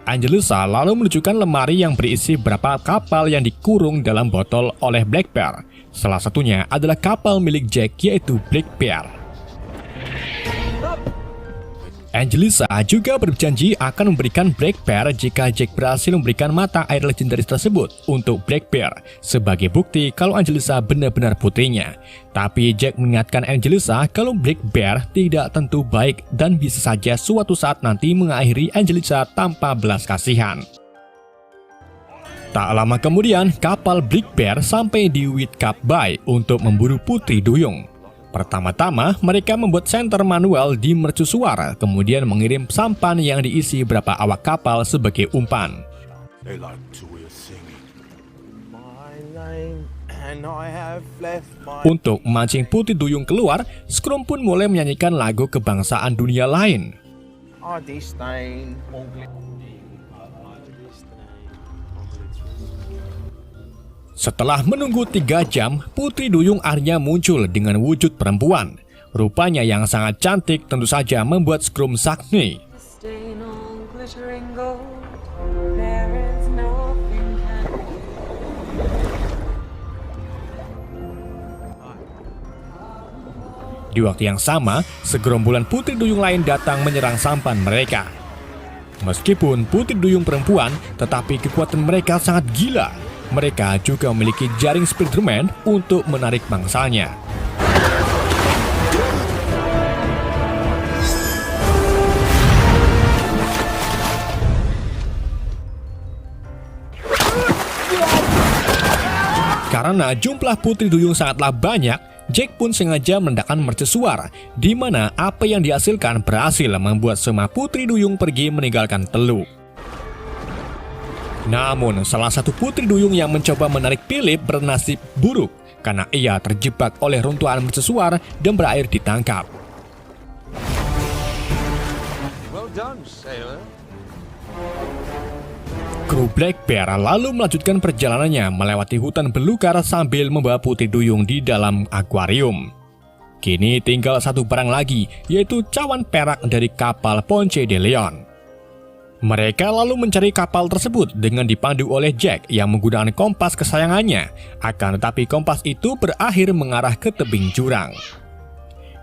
A: Angelisa lalu menunjukkan lemari yang berisi beberapa kapal yang dikurung dalam botol oleh Black Bear. Salah satunya adalah kapal milik Jack, yaitu Black Bear. Angelisa juga berjanji akan memberikan Black Bear jika Jack berhasil memberikan mata air legendaris tersebut untuk Black Bear sebagai bukti kalau Angelisa benar-benar putrinya. Tapi Jack mengingatkan Angelisa kalau Black Bear tidak tentu baik dan bisa saja suatu saat nanti mengakhiri Angelisa tanpa belas kasihan. Tak lama kemudian, kapal Black Bear sampai di White Cap Bay untuk memburu putri duyung. Pertama-tama, mereka membuat senter manual di mercusuar, kemudian mengirim sampan yang diisi beberapa awak kapal sebagai umpan.
F: They like to hear singing.
G: My name, and I have left my...
A: Untuk memancing putri duyung keluar, Scrum pun mulai menyanyikan lagu kebangsaan dunia lain.
G: I disdain Mowgli.
A: Setelah menunggu 3 jam, putri duyung akhirnya muncul dengan wujud perempuan. Rupanya yang sangat cantik tentu saja membuat Scrum sakni.
B: Stain on glittering gold. There is nothing can
A: Di waktu yang sama, segerombolan putri duyung lain datang menyerang sampan mereka. Meskipun putri duyung perempuan, tetapi kekuatan mereka sangat gila. Mereka juga memiliki jaring Spiderman untuk menarik mangsalnya. Karena jumlah putri duyung sangatlah banyak, Jack pun sengaja meledakkan mercusuar, di mana apa yang dihasilkan berhasil membuat semua putri duyung pergi meninggalkan teluk. Namun, salah satu putri duyung yang mencoba menarik Philip bernasib buruk karena ia terjebak oleh runtuhan mercusuar dan berakhir ditangkap.
G: Well done, sailor.
A: Kru Black Bear lalu melanjutkan perjalanannya melewati hutan belukar sambil membawa Putri Duyung di dalam akuarium. Kini tinggal satu barang lagi, yaitu cawan perak dari kapal Ponce de Leon. Mereka lalu mencari kapal tersebut dengan dipandu oleh Jack yang menggunakan kompas kesayangannya. Akan tetapi kompas itu berakhir mengarah ke tebing jurang.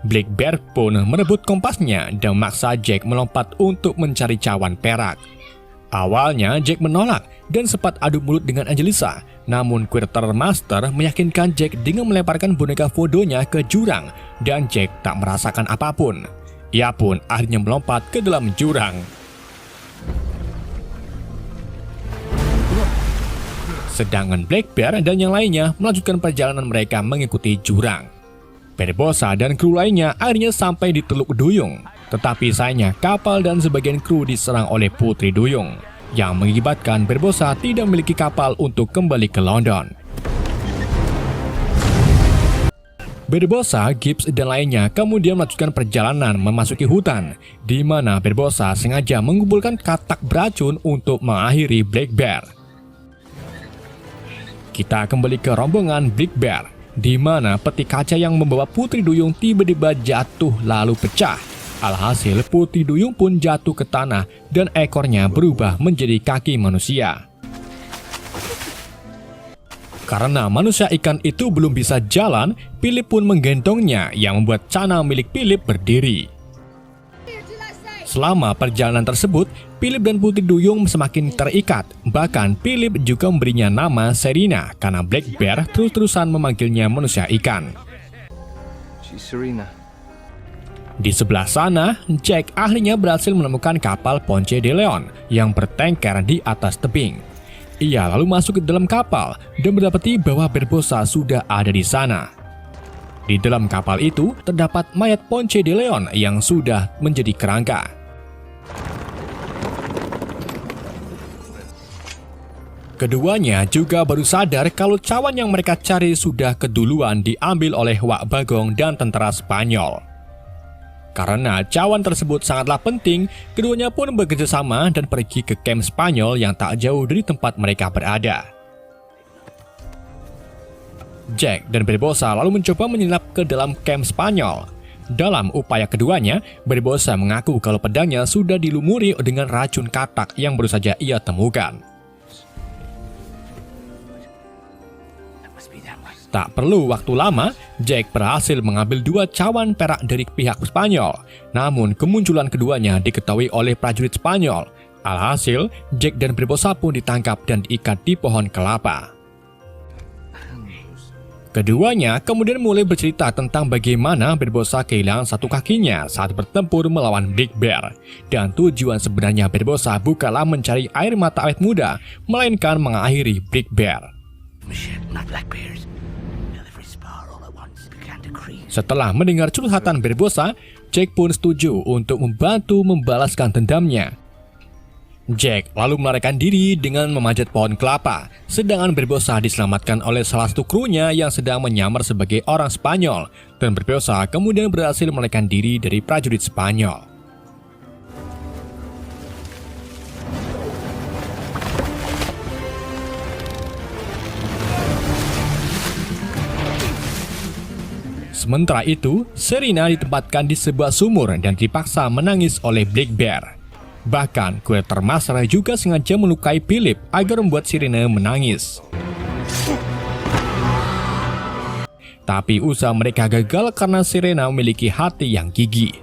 A: Black Bear pun merebut kompasnya dan memaksa Jack melompat untuk mencari cawan perak. Awalnya Jack menolak dan sempat adu mulut dengan Angelisa, namun Quartermaster meyakinkan Jack dengan melemparkan boneka voodoo-nya ke jurang dan Jack tak merasakan apapun. Ia pun akhirnya melompat ke dalam jurang. Sedangkan Black Bear dan yang lainnya melanjutkan perjalanan mereka mengikuti jurang. Barbossa dan kru lainnya akhirnya sampai di Teluk Duyung. Tetapi sayangnya kapal dan sebagian kru diserang oleh Putri Duyung, yang mengakibatkan Barbossa tidak memiliki kapal untuk kembali ke London. Barbossa, Gibbs, dan lainnya kemudian melanjutkan perjalanan memasuki hutan, di mana Barbossa sengaja mengumpulkan katak beracun untuk mengakhiri Black Bear. Kita kembali ke rombongan Black Bear, di mana peti kaca yang membawa Putri Duyung tiba-tiba jatuh lalu pecah. Alhasil Putri Duyung pun jatuh ke tanah dan ekornya berubah menjadi kaki manusia. Karena manusia ikan itu belum bisa jalan, Philip pun menggendongnya yang membuat cana milik Philip berdiri. Selama perjalanan tersebut, Philip dan Putri Duyung semakin terikat. Bahkan Philip juga memberinya nama Serena karena Black Bear terus-terusan memanggilnya manusia ikan.
D: She's Serena.
A: Di sebelah sana, Jack akhirnya berhasil menemukan kapal Ponce de Leon yang bertengkar di atas tebing. Ia lalu masuk ke dalam kapal dan mendapati bahwa Barbossa sudah ada di sana. Di dalam kapal itu terdapat mayat Ponce de Leon yang sudah menjadi kerangka. Keduanya juga baru sadar kalau cawan yang mereka cari sudah keduluan diambil oleh Wak Bagong dan tentara Spanyol. Karena cawan tersebut sangatlah penting, keduanya pun bekerja sama dan pergi ke kamp Spanyol yang tak jauh dari tempat mereka berada. Jack dan Barbossa lalu mencoba menyelinap ke dalam kamp Spanyol. Dalam upaya keduanya, Barbossa mengaku kalau pedangnya sudah dilumuri dengan racun katak yang baru saja ia temukan. Tak perlu waktu lama, Jack berhasil mengambil 2 cawan perak dari pihak Spanyol. Namun kemunculan keduanya diketahui oleh prajurit Spanyol. Alhasil, Jack dan Barbossa pun ditangkap dan diikat di pohon kelapa. Keduanya kemudian mulai bercerita tentang bagaimana Barbossa kehilangan satu kakinya saat bertempur melawan Black Bear. Dan tujuan sebenarnya Barbossa bukanlah mencari air mata awet muda, melainkan mengakhiri Black Bear. Setelah mendengar curhatan Barbossa, Jack pun setuju untuk membantu membalaskan dendamnya. Jack lalu melarikan diri dengan memanjat pohon kelapa, sedangkan Barbossa diselamatkan oleh salah satu krunya yang sedang menyamar sebagai orang Spanyol, dan Barbossa kemudian berhasil melarikan diri dari prajurit Spanyol. Sementara itu, Serena ditempatkan di sebuah sumur dan dipaksa menangis oleh Black Bear. Bahkan, Quartermaster juga sengaja melukai Philip agar membuat Serena menangis. Tapi usaha mereka gagal karena Serena memiliki hati yang gigih.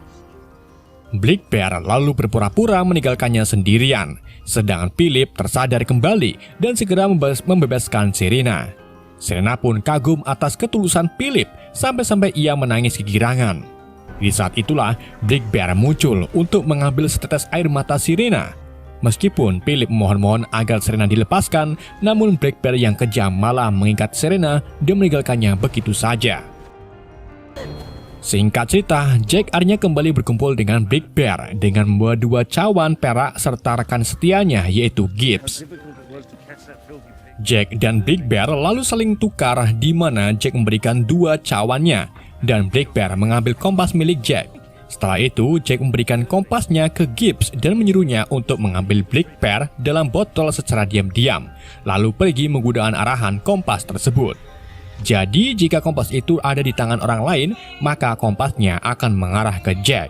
A: Black Bear lalu berpura-pura meninggalkannya sendirian, sedangkan Philip tersadar kembali dan segera membebaskan Serena. Serena pun kagum atas ketulusan Philip sampai-sampai ia menangis kegirangan. Di saat itulah Black Bear muncul untuk mengambil setetes air mata Serena. Meskipun Philip memohon-mohon agar Serena dilepaskan, namun Black Bear yang kejam malah mengikat Serena dan meninggalkannya begitu saja. Singkat cerita, Jack akhirnya kembali berkumpul dengan Black Bear dengan membawa 2 cawan perak serta rekan setianya yaitu Gibbs. Jack dan Black Bear lalu saling tukar di mana Jack memberikan 2 cawannya dan Black Bear mengambil kompas milik Jack. Setelah itu, Jack memberikan kompasnya ke Gibbs dan menyuruhnya untuk mengambil Black Bear dalam botol secara diam-diam, lalu pergi menggunakan arahan kompas tersebut. Jadi, jika kompas itu ada di tangan orang lain, maka kompasnya akan mengarah ke Jack.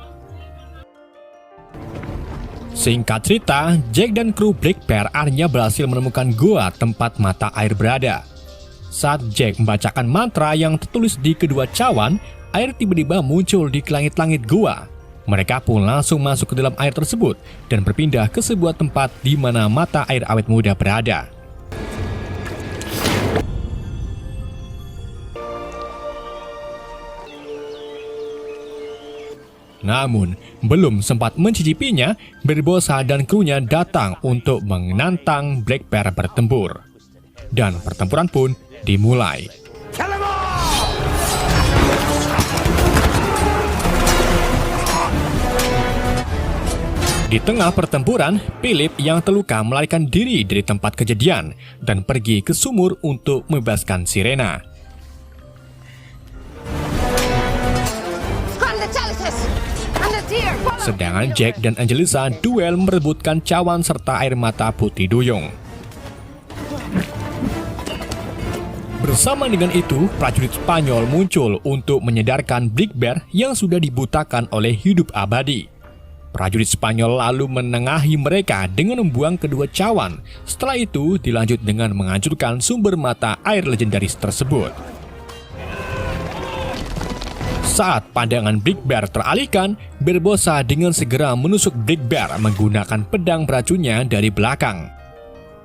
A: Singkat cerita, Jack dan kru Black Bear akhirnya berhasil menemukan gua tempat mata air berada. Saat Jack membacakan mantra yang tertulis di kedua cawan, air tiba-tiba muncul di langit-langit gua. Mereka pun langsung masuk ke dalam air tersebut dan berpindah ke sebuah tempat di mana mata air awet muda berada. Namun, belum sempat mencicipinya, Barbossa dan krunya datang untuk menantang Black Bear bertempur. Dan pertempuran pun dimulai. Di tengah pertempuran, Philip yang terluka melarikan diri dari tempat kejadian dan pergi ke sumur untuk membebaskan Sirena. Sedangkan Jack dan Angelisa duel merebutkan cawan serta air mata putih duyung. Bersama dengan itu, prajurit Spanyol muncul untuk menyadarkan Black Bear yang sudah dibutakan oleh hidup abadi. Prajurit Spanyol lalu menengahi mereka dengan membuang kedua cawan. Setelah itu dilanjut dengan menghancurkan sumber mata air legendaris tersebut. Saat pandangan Black Bear teralihkan, Barbossa dengan segera menusuk Black Bear menggunakan pedang beracunnya dari belakang.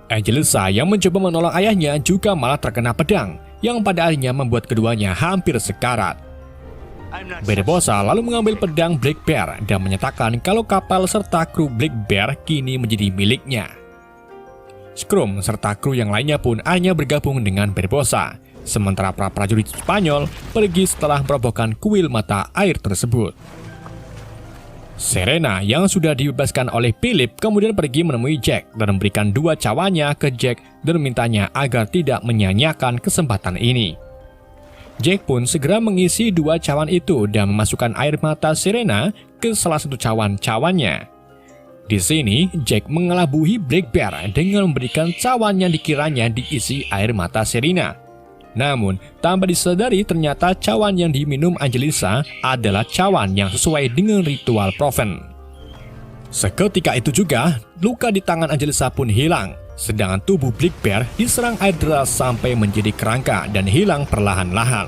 A: Angelisa yang mencoba menolong ayahnya juga malah terkena pedang, yang pada akhirnya membuat keduanya hampir sekarat. Barbossa lalu mengambil pedang Black Bear dan menyatakan kalau kapal serta kru Black Bear kini menjadi miliknya. Scrum serta kru yang lainnya pun hanya bergabung dengan Barbossa, sementara para prajurit Spanyol pergi setelah merobohkan kuil mata air tersebut. Serena yang sudah dibebaskan oleh Philip kemudian pergi menemui Jack dan memberikan dua cawannya ke Jack dan memintanya agar tidak menyia-nyiakan kesempatan ini. Jack pun segera mengisi dua cawan itu dan memasukkan air mata Serena ke salah satu cawan-cawannya. Di sini, Jack mengelabuhi Black Bear dengan memberikan cawan yang dikiranya diisi air mata Serena. Namun, tanpa disadari ternyata cawan yang diminum Angelisa adalah cawan yang sesuai dengan ritual Proven. Seketika itu juga, luka di tangan Angelisa pun hilang. Sedangkan tubuh Black Bear diserang air deras sampai menjadi kerangka dan hilang perlahan-lahan.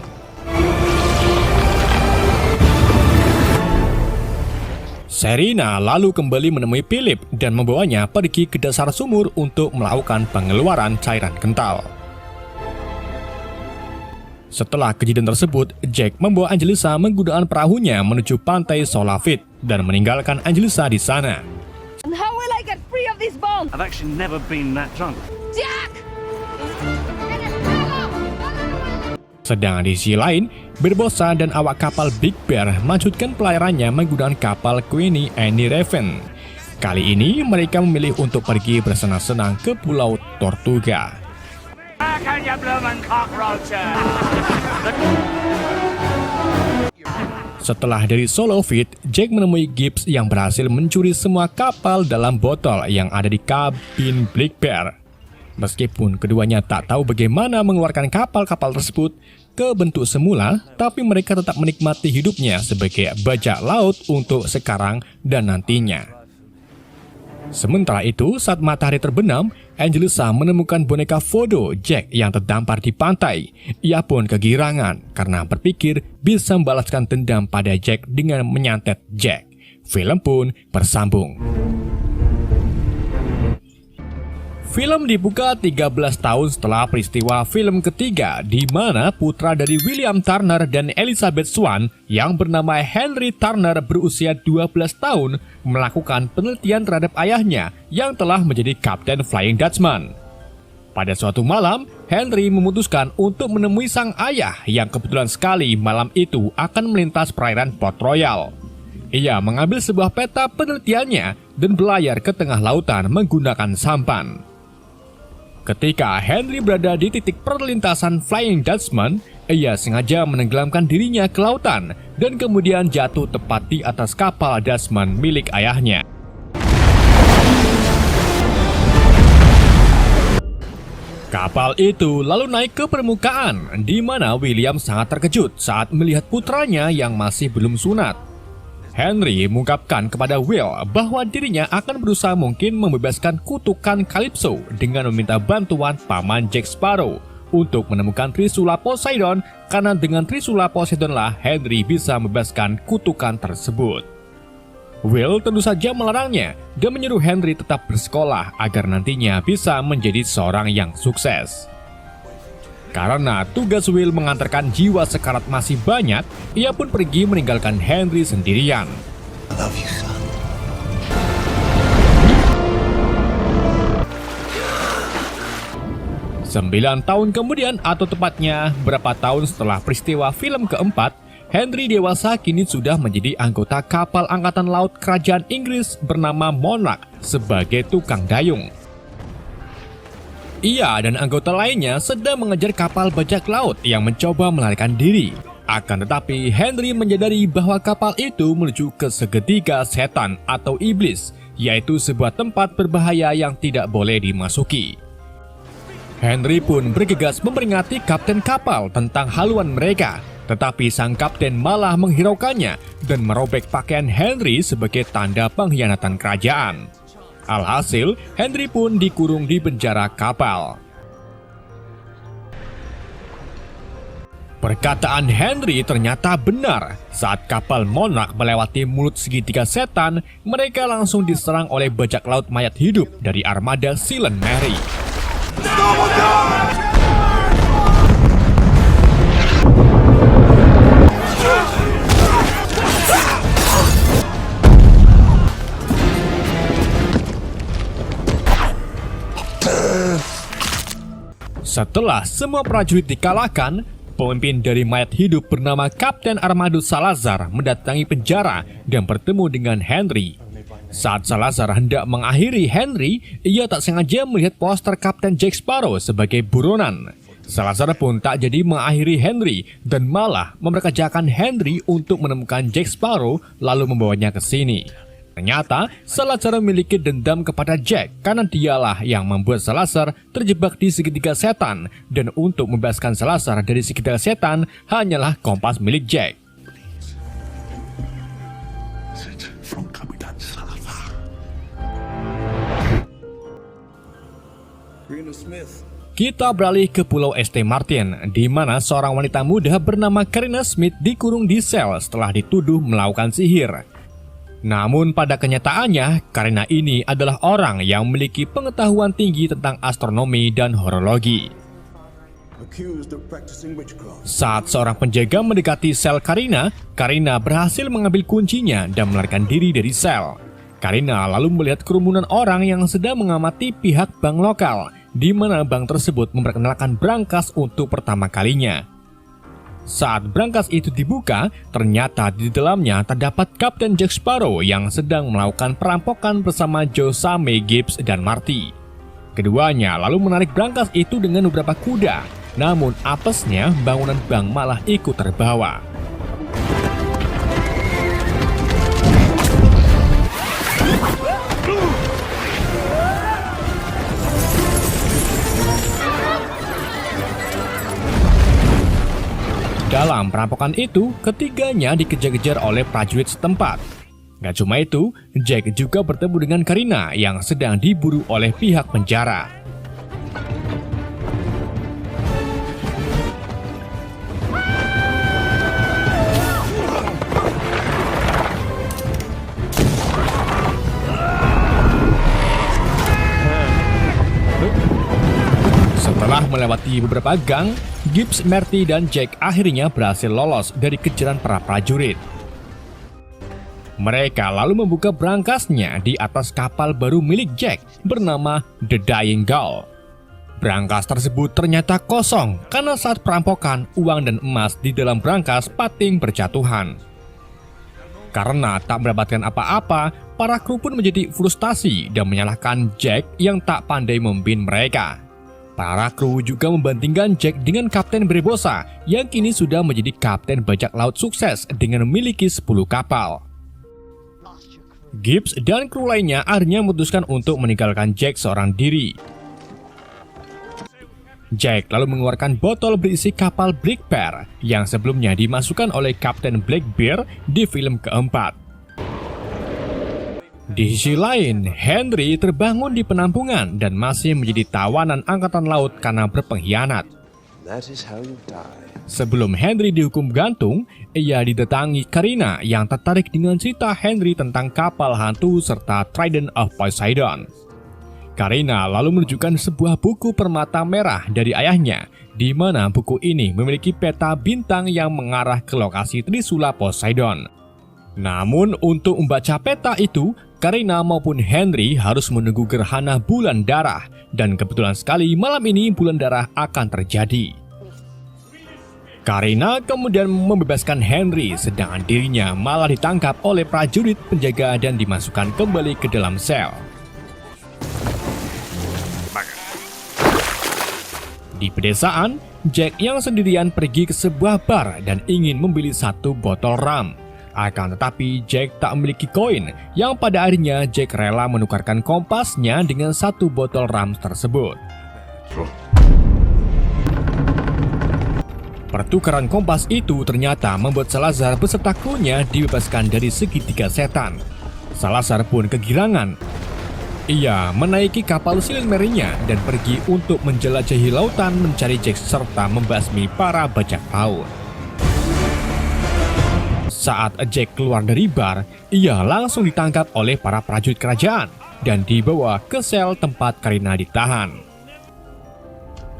A: Serena lalu kembali menemui Philip dan membawanya pergi ke dasar sumur untuk melakukan pengeluaran cairan kental. Setelah kejadian tersebut, Jack membawa Angelisa menggunakan perahunya menuju pantai Solafit dan meninggalkan Angelisa di sana.
H: And how will I get free of this bond?
E: I've actually never been that drunk.
H: Jack!
A: Sedangkan di sisi lain, Barbossa dan awak kapal Big Bear melanjutkan pelayarannya menggunakan kapal Queenie Annie Raven. Kali ini mereka memilih untuk pergi bersenang-senang ke Pulau Tortuga.
E: Can you bloomin' cockroaches?
A: Setelah dari Solofit, Jack menemui Gibbs yang berhasil mencuri semua kapal dalam botol yang ada di kabin Black Bear. Meskipun keduanya tak tahu bagaimana mengeluarkan kapal-kapal tersebut ke bentuk semula, tapi mereka tetap menikmati hidupnya sebagai bajak laut untuk sekarang dan nantinya. Sementara itu, saat matahari terbenam, Angelisa menemukan boneka Frodo Jack yang terdampar di pantai. Ia pun kegirangan karena berpikir bisa membalaskan dendam pada Jack dengan menyantet Jack. Film pun bersambung. Film dibuka 13 tahun setelah peristiwa film ketiga di mana putra dari William Turner dan Elizabeth Swann yang bernama Henry Turner berusia 12 tahun melakukan penelitian terhadap ayahnya yang telah menjadi Kapten Flying Dutchman. Pada suatu malam, Henry memutuskan untuk menemui sang ayah yang kebetulan sekali malam itu akan melintas perairan Port Royal. Ia mengambil sebuah peta penelitiannya dan berlayar ke tengah lautan menggunakan sampan. Ketika Henry berada di titik perlintasan Flying Dutchman, ia sengaja menenggelamkan dirinya ke lautan dan kemudian jatuh tepat di atas kapal Dutchman milik ayahnya. Kapal itu lalu naik ke permukaan, di mana William sangat terkejut saat melihat putranya yang masih belum sunat. Henry mengungkapkan kepada Will bahwa dirinya akan berusaha mungkin membebaskan kutukan Calypso dengan meminta bantuan paman Jack Sparrow untuk menemukan Trisula Poseidon, karena dengan Trisula Poseidonlah Henry bisa membebaskan kutukan tersebut. Will tentu saja melarangnya dan menyuruh Henry tetap bersekolah agar nantinya bisa menjadi seorang yang sukses. Karena tugas Will mengantarkan jiwa sekarat masih banyak, ia pun pergi meninggalkan Henry sendirian.
G: I love you, son.
A: Sembilan tahun kemudian, atau tepatnya berapa tahun setelah peristiwa film keempat, Henry dewasa kini sudah menjadi anggota kapal angkatan laut kerajaan Inggris bernama Monarch sebagai tukang dayung. Ia dan anggota lainnya sedang mengejar kapal bajak laut yang mencoba melarikan diri. Akan tetapi Henry menyadari bahwa kapal itu menuju ke segitiga setan atau iblis, yaitu sebuah tempat berbahaya yang tidak boleh dimasuki. Henry pun bergegas memperingati kapten kapal tentang haluan mereka, tetapi sang kapten malah menghiraukannya dan merobek pakaian Henry sebagai tanda pengkhianatan kerajaan. Alhasil, Henry pun dikurung di penjara kapal. Perkataan Henry ternyata benar. Saat kapal Monarch melewati mulut segitiga setan, mereka langsung diserang oleh bajak laut mayat hidup dari armada Silent Mary. Setelah semua prajurit dikalahkan, pemimpin dari mayat hidup bernama Kapten Armando Salazar mendatangi penjara dan bertemu dengan Henry. Saat Salazar hendak mengakhiri Henry, ia tak sengaja melihat poster Kapten Jack Sparrow sebagai buronan. Salazar pun tak jadi mengakhiri Henry dan malah memperkerjakan Henry untuk menemukan Jack Sparrow lalu membawanya ke sini. Ternyata Salazar memiliki dendam kepada Jack karena dialah yang membuat Salazar terjebak di segitiga setan, dan untuk membebaskan Salazar dari segitiga setan hanyalah kompas milik Jack.
F: From Kapitan Salazar. Rena Smith.
A: Kita beralih ke Pulau St. Martin, di mana seorang wanita muda bernama Karina Smith dikurung di sel setelah dituduh melakukan sihir. Namun pada kenyataannya, Karina ini adalah orang yang memiliki pengetahuan tinggi tentang astronomi dan horologi.
F: Accused of practicing witchcraft.
A: Saat seorang penjaga mendekati sel Karina, Karina berhasil mengambil kuncinya dan melarikan diri dari sel. Karina lalu melihat kerumunan orang yang sedang mengamati pihak bank lokal, di mana bank tersebut memperkenalkan brankas untuk pertama kalinya. Saat brankas itu dibuka, ternyata di dalamnya terdapat Kapten Jack Sparrow yang sedang melakukan perampokan bersama Josa, May Gibbs, dan Marty. Keduanya lalu menarik brankas itu dengan beberapa kuda, namun apesnya bangunan bank malah ikut terbawa. Dalam perampokan itu, ketiganya dikejar-kejar oleh prajurit setempat. Gak cuma itu, Jack juga bertemu dengan Karina yang sedang diburu oleh pihak penjara. Setelah melewati beberapa gang, Gibbs, Marty, dan Jack akhirnya berhasil lolos dari kejaran para prajurit. Mereka lalu membuka brankasnya di atas kapal baru milik Jack bernama The Dying Gull. Brankas tersebut ternyata kosong karena saat perampokan, uang dan emas di dalam brankas pating berjatuhan. Karena tak mendapatkan apa-apa, para kru pun menjadi frustasi dan menyalahkan Jack yang tak pandai memimpin mereka. Para kru juga membandingkan Jack dengan Kapten Barbossa yang kini sudah menjadi kapten bajak laut sukses dengan memiliki 10 kapal. Gibbs dan kru lainnya akhirnya memutuskan untuk meninggalkan Jack seorang diri. Jack lalu mengeluarkan botol berisi kapal Blackbear yang sebelumnya dimasukkan oleh Kapten Blackbear di film keempat. Di sisi lain, Henry terbangun di penampungan dan masih menjadi tawanan angkatan laut karena berpengkhianat. Sebelum Henry dihukum gantung, ia didatangi Karina yang tertarik dengan cerita Henry tentang kapal hantu serta Trident of Poseidon. Karina lalu menunjukkan sebuah buku permata merah dari ayahnya, di mana buku ini memiliki peta bintang yang mengarah ke lokasi Trisula Poseidon. Namun untuk membaca peta itu, Karina maupun Henry harus menunggu gerhana bulan darah, dan kebetulan sekali malam ini bulan darah akan terjadi. Karina kemudian membebaskan Henry, sedangkan dirinya malah ditangkap oleh prajurit penjaga dan dimasukkan kembali ke dalam sel. Di pedesaan, Jack yang sendirian pergi ke sebuah bar dan ingin membeli 1 botol rum. Akan tetapi Jack tak memiliki koin, yang pada akhirnya Jack rela menukarkan kompasnya dengan 1 botol rum tersebut. Pertukaran kompas itu ternyata membuat Salazar beserta krunya dibebaskan dari segitiga setan. Salazar pun kegirangan. Ia menaiki kapal Silmerinya dan pergi untuk menjelajahi lautan mencari Jack serta membasmi para bajak laut. Saat Jack keluar dari bar, ia langsung ditangkap oleh para prajurit kerajaan dan dibawa ke sel tempat Karina ditahan.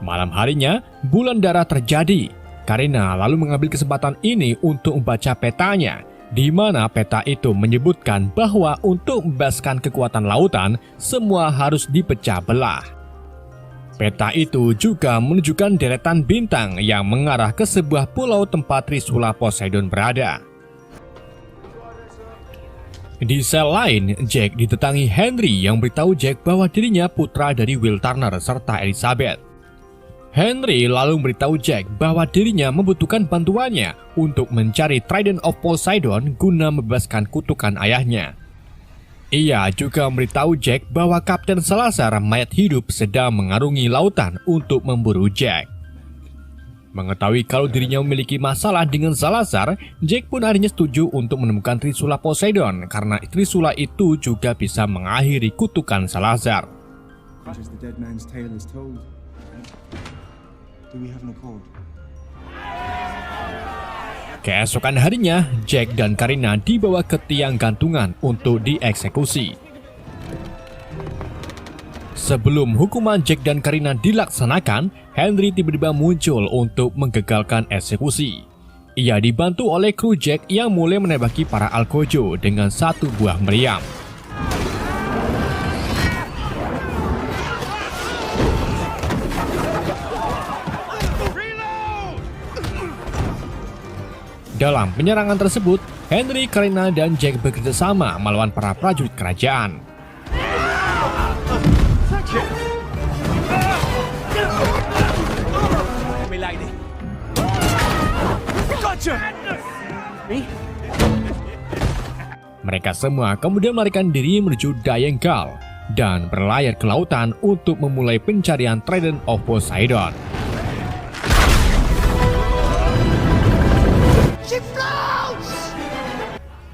A: Malam harinya, bulan darah terjadi. Karina lalu mengambil kesempatan ini untuk membaca petanya, di mana peta itu menyebutkan bahwa untuk membebaskan kekuatan lautan, semua harus dipecah belah. Peta itu juga menunjukkan deretan bintang yang mengarah ke sebuah pulau tempat Trisula Poseidon berada. Di sel lain, Jack didatangi Henry yang beritahu Jack bahwa dirinya putra dari Will Turner serta Elizabeth. Henry lalu memberitahu Jack bahwa dirinya membutuhkan bantuannya untuk mencari Trident of Poseidon guna membebaskan kutukan ayahnya. Ia juga memberitahu Jack bahwa Kapten Salazar mayat hidup sedang mengarungi lautan untuk memburu Jack. Mengetahui kalau dirinya memiliki masalah dengan Salazar, Jack pun akhirnya setuju untuk menemukan Trisula Poseidon karena Trisula itu juga bisa mengakhiri kutukan Salazar. Keesokan harinya, Jack dan Karina dibawa ke tiang gantungan untuk dieksekusi. Sebelum hukuman Jack dan Karina dilaksanakan, Henry tiba-tiba muncul untuk menggagalkan eksekusi. Ia dibantu oleh kru Jack yang mulai menembaki para Algojo dengan 1 buah meriam. Dalam penyerangan tersebut, Henry, Karina, dan Jack bekerjasama melawan para prajurit kerajaan. Mereka semua kemudian melarikan diri menuju Dayengal dan berlayar ke lautan untuk memulai pencarian Trident of Poseidon.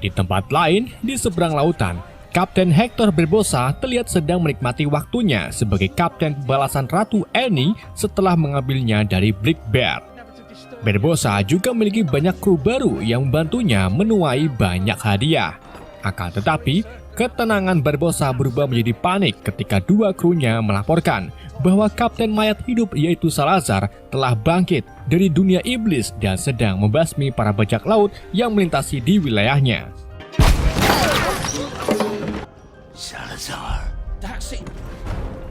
A: Di tempat lain, di seberang lautan, Kapten Hector Barbossa terlihat sedang menikmati waktunya sebagai kapten pembalasan Ratu Annie setelah mengambilnya dari Blackbear. Barbossa juga memiliki banyak kru baru yang membantunya menuai banyak hadiah. Akan tetapi, ketenangan Barbossa berubah menjadi panik ketika 2 krunya melaporkan bahwa kapten mayat hidup yaitu Salazar telah bangkit dari dunia iblis dan sedang membasmi para bajak laut yang melintasi di wilayahnya.
D: Salazar. That's it.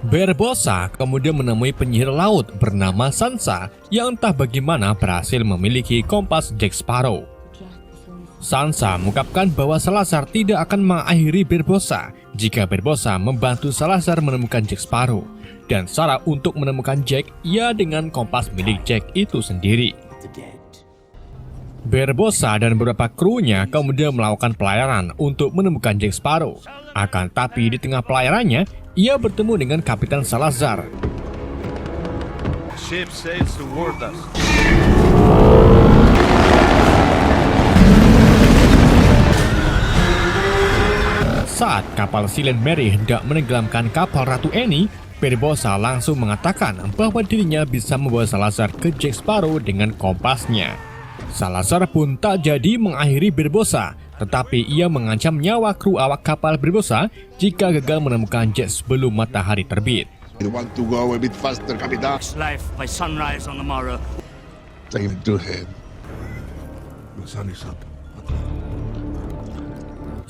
A: Barbossa kemudian menemui penyihir laut bernama Sansa yang entah bagaimana berhasil memiliki kompas Jack Sparrow. Sansa mengungkapkan bahwa Salazar tidak akan mengakhiri Barbossa jika Barbossa membantu Salazar menemukan Jack Sparrow. Dan cara untuk menemukan Jack, ya dengan kompas milik Jack itu sendiri. Barbossa dan beberapa krunya kemudian melakukan pelayaran untuk menemukan Jack Sparrow. Akan tapi di tengah pelayarannya, ia bertemu dengan Kapitan Salazar.
G: Ship sails toward us.
A: Saat kapal Silent Mary hendak menenggelamkan kapal Ratu Annie, Barbossa langsung mengatakan bahwa dirinya bisa membawa Salazar ke Jack Sparrow dengan kompasnya. Salazar pun tak jadi mengakhiri Barbossa, tetapi ia mengancam nyawa kru awak kapal Barbossa jika gagal menemukan Jack sebelum matahari terbit.
F: You want to go a bit faster, Capitan?
E: Life by sunrise on the morrow.
F: Take him to him. The sun is up.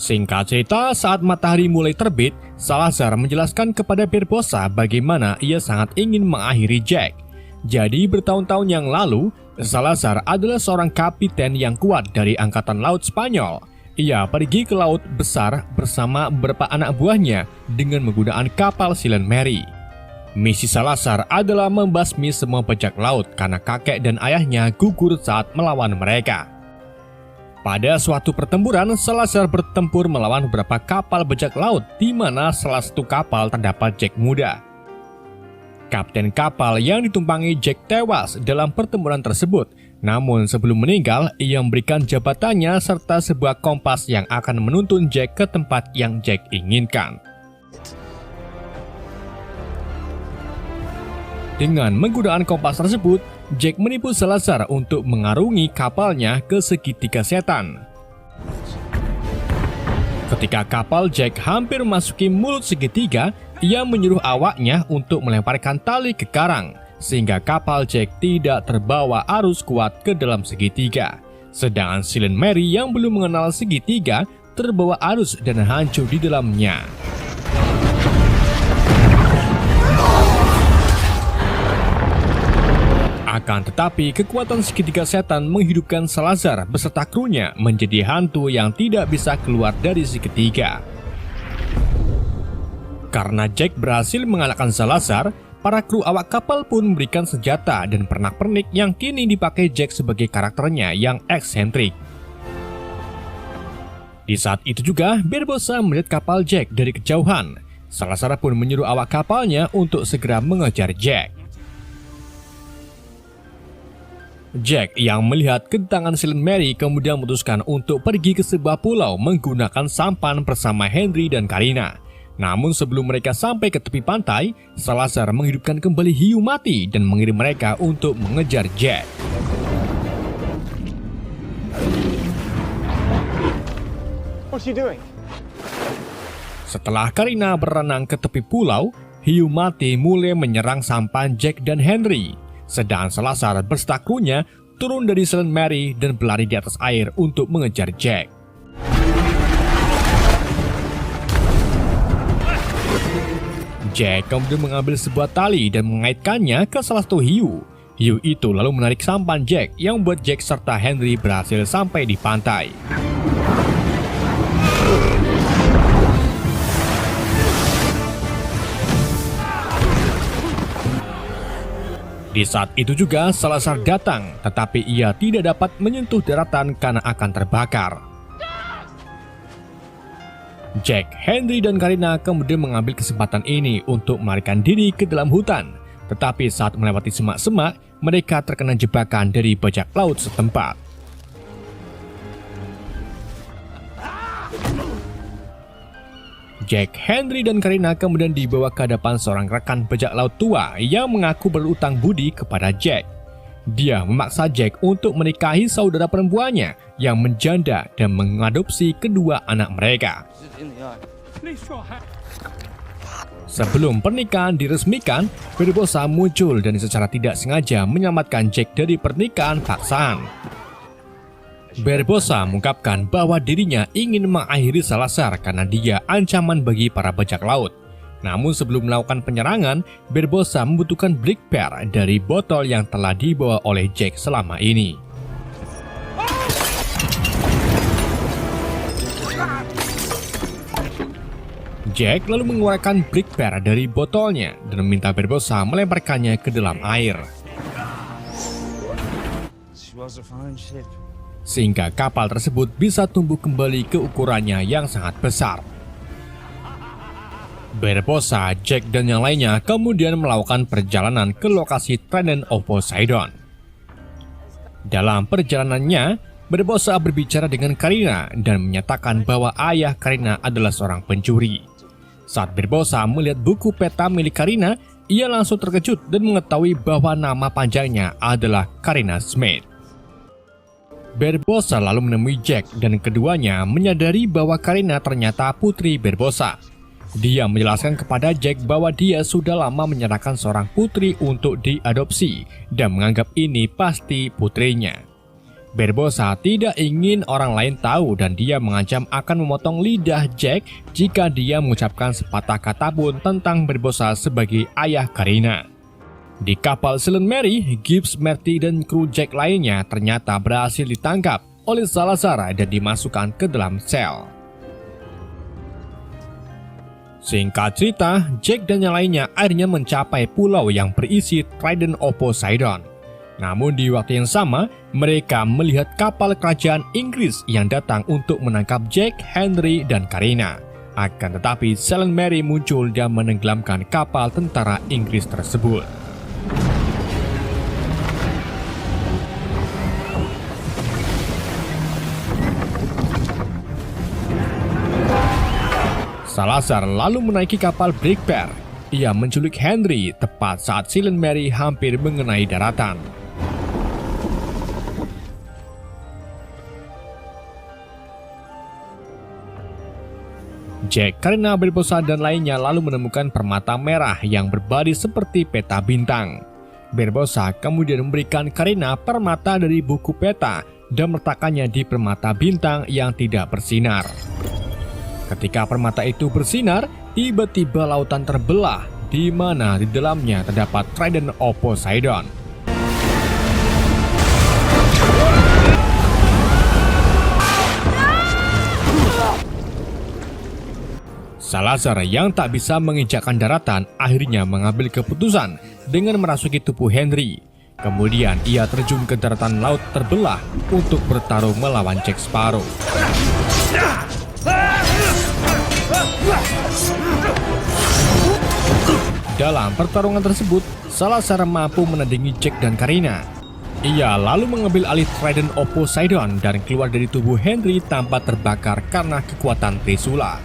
A: Singkat cerita, saat matahari mulai terbit, Salazar menjelaskan kepada Barbossa bagaimana ia sangat ingin mengakhiri Jack. Jadi bertahun-tahun yang lalu, Salazar adalah seorang kapiten yang kuat dari Angkatan Laut Spanyol. Ia pergi ke laut besar bersama beberapa anak buahnya dengan menggunakan kapal Silent Mary. Misi Salazar adalah membasmi semua bajak laut karena kakek dan ayahnya gugur saat melawan mereka. Pada suatu pertempuran, Salazar bertempur melawan beberapa kapal bajak laut, di mana salah satu kapal terdapat Jack muda. Kapten kapal yang ditumpangi Jack tewas dalam pertempuran tersebut. Namun sebelum meninggal, ia memberikan jabatannya serta sebuah kompas yang akan menuntun Jack ke tempat yang Jack inginkan. Dengan menggunakan kompas tersebut, Jack menipu Salazar untuk mengarungi kapalnya ke segitiga setan. Ketika kapal Jack hampir memasuki mulut segitiga, ia menyuruh awaknya untuk melemparkan tali ke karang, sehingga kapal Jack tidak terbawa arus kuat ke dalam segitiga. Sedangkan Silent Mary yang belum mengenal segitiga terbawa arus dan hancur di dalamnya. Akan tetapi, kekuatan segitiga setan menghidupkan Salazar beserta krunya menjadi hantu yang tidak bisa keluar dari segitiga. Karena Jack berhasil mengalahkan Salazar, para kru awak kapal pun memberikan senjata dan pernak-pernik yang kini dipakai Jack sebagai karakternya yang eksentrik. Di saat itu juga, Barbossa melihat kapal Jack dari kejauhan. Salazar pun menyuruh awak kapalnya untuk segera mengejar Jack. Jack yang melihat kedatangan Silent Mary kemudian memutuskan untuk pergi ke sebuah pulau menggunakan sampan bersama Henry dan Karina. Namun sebelum mereka sampai ke tepi pantai, Salazar menghidupkan kembali hiu mati dan mengirim mereka untuk mengejar Jack.
G: What's he doing?
A: Setelah Karina berenang ke tepi pulau, hiu mati mulai menyerang sampan Jack dan Henry. Sedang Salazar beserta krunya turun dari Silent Mary dan berlari di atas air untuk mengejar Jack. Jack kemudian mengambil sebuah tali dan mengaitkannya ke salah satu hiu. Hiu itu lalu menarik sampan Jack yang membuat Jack serta Henry berhasil sampai di pantai. Di saat itu juga Salazar datang, tetapi ia tidak dapat menyentuh daratan karena akan terbakar. Jack, Henry, dan Karina kemudian mengambil kesempatan ini untuk melarikan diri ke dalam hutan. Tetapi saat melewati semak-semak, mereka terkena jebakan dari bajak laut setempat. Jack, Henry, dan Karina kemudian dibawa ke hadapan seorang rekan bajak laut tua yang mengaku berutang budi kepada Jack. Dia memaksa Jack untuk menikahi saudara perempuannya yang menjanda dan mengadopsi kedua anak mereka. Sebelum pernikahan diresmikan, Barbossa muncul dan secara tidak sengaja menyelamatkan Jack dari pernikahan paksaan. Barbossa mengungkapkan bahwa dirinya ingin mengakhiri Salazar karena dia ancaman bagi para bajak laut. Namun sebelum melakukan penyerangan, Barbossa membutuhkan Black Pearl dari botol yang telah dibawa oleh Jack selama ini. Jack lalu mengeluarkan brick pear dari botolnya dan meminta Barbossa melemparkannya ke dalam air, sehingga kapal tersebut bisa tumbuh kembali ke ukurannya yang sangat besar. Barbossa, Jack, dan yang lainnya kemudian melakukan perjalanan ke lokasi Trident of Poseidon. Dalam perjalanannya, Barbossa berbicara dengan Karina dan menyatakan bahwa ayah Karina adalah seorang pencuri. Saat Barbossa melihat buku peta milik Karina, ia langsung terkejut dan mengetahui bahwa nama panjangnya adalah Karina Smith. Barbossa lalu menemui Jack dan keduanya menyadari bahwa Karina ternyata putri Barbossa. Dia menjelaskan kepada Jack bahwa dia sudah lama menyerahkan seorang putri untuk diadopsi dan menganggap ini pasti putrinya. Barbossa tidak ingin orang lain tahu dan dia mengancam akan memotong lidah Jack jika dia mengucapkan sepatah kata pun tentang Barbossa sebagai ayah Karina. Di kapal Silent Mary, Gibbs, Marty, dan kru Jack lainnya ternyata berhasil ditangkap oleh Salazar dan dimasukkan ke dalam sel. Singkat cerita, Jack dan yang lainnya akhirnya mencapai pulau yang berisi Trident of Poseidon. Namun di waktu yang sama, mereka melihat kapal kerajaan Inggris yang datang untuk menangkap Jack, Henry, dan Karina. Akan tetapi, Silent Mary muncul dan menenggelamkan kapal tentara Inggris tersebut. Salazar lalu menaiki kapal Brick Pear. Ia menculik Henry tepat saat Silent Mary hampir mengenai daratan. Jack, Karina, Barbossa, dan lainnya lalu menemukan permata merah yang berbaris seperti peta bintang. Barbossa kemudian memberikan Karina permata dari buku peta dan meletakkannya di permata bintang yang tidak bersinar. Ketika permata itu bersinar, tiba-tiba lautan terbelah, di mana di dalamnya terdapat Trident of Poseidon. Salazar yang tak bisa menginjakkan daratan akhirnya mengambil keputusan dengan merasuki tubuh Henry. Kemudian ia terjun ke daratan laut terbelah untuk bertarung melawan Jack Sparrow. Dalam pertarungan tersebut, Salazar mampu menandingi Jack dan Karina. Ia lalu mengambil alih Trident of Poseidon dan keluar dari tubuh Henry tanpa terbakar karena kekuatan Trisula.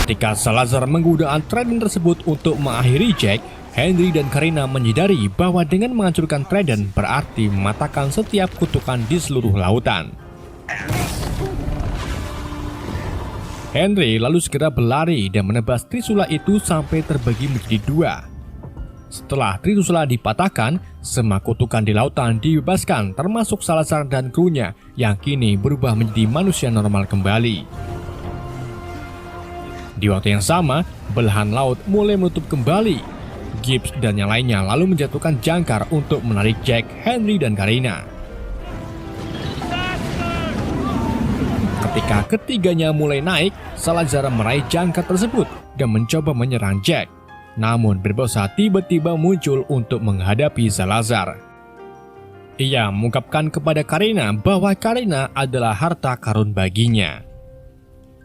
A: Ketika Salazar menggunakan Trident tersebut untuk mengakhiri Jack, Henry dan Karina menyadari bahwa dengan menghancurkan Trident berarti mematahkan setiap kutukan di seluruh lautan. Henry lalu segera berlari dan menebas Trisula itu sampai terbagi menjadi dua. Setelah Trisula dipatahkan, semua kutukan di lautan dibebaskan termasuk Salazar dan krunya yang kini berubah menjadi manusia normal kembali. Di waktu yang sama, belahan laut mulai menutup kembali. Gibbs dan yang lainnya lalu menjatuhkan jangkar untuk menarik Jack, Henry, dan Karina. Ketika ketiganya mulai naik, Salazar meraih jangkar tersebut dan mencoba menyerang Jack. Namun Barbossa tiba-tiba muncul untuk menghadapi Salazar. Ia mengungkapkan kepada Karina bahwa Karina adalah harta karun baginya.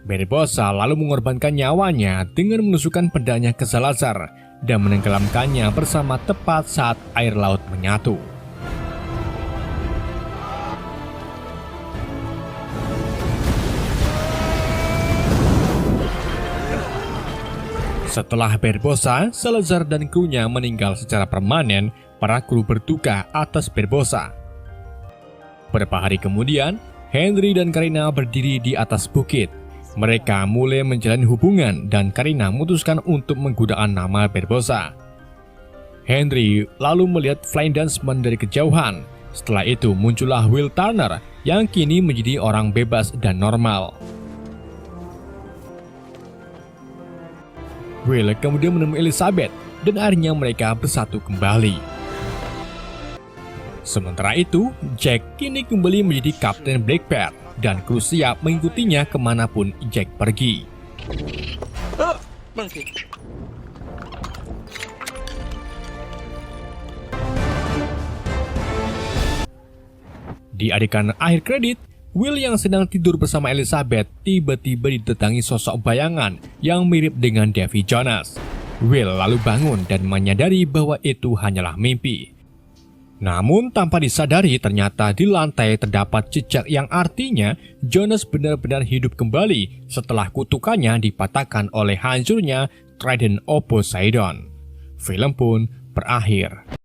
A: Barbossa lalu mengorbankan nyawanya dengan menusukkan pedangnya ke Salazar dan menenggelamkannya bersama tepat saat air laut menyatu. Setelah Barbossa, Salazar dan krunya meninggal secara permanen, para kru berduka atas Barbossa. Beberapa hari kemudian, Henry dan Karina berdiri di atas bukit. Mereka mulai menjalin hubungan dan Karina memutuskan untuk menggunakan nama Barbossa. Henry lalu melihat Flying Dutchman dari kejauhan. Setelah itu muncullah Will Turner yang kini menjadi orang bebas dan normal. Will kemudian menemui Elizabeth dan akhirnya mereka bersatu kembali. Sementara itu, Jack kini kembali menjadi Kapten Blackbeard dan kru siap mengikutinya kemanapun Jack pergi.
G: Monkey.
A: Di adegan akhir kredit, Will yang sedang tidur bersama Elizabeth tiba-tiba didatangi sosok bayangan yang mirip dengan Davy Jonas. Will lalu bangun dan menyadari bahwa itu hanyalah mimpi. Namun tanpa disadari ternyata di lantai terdapat jejak yang artinya Jonas benar-benar hidup kembali setelah kutukannya dipatahkan oleh hancurnya Trident of Poseidon. Film pun berakhir.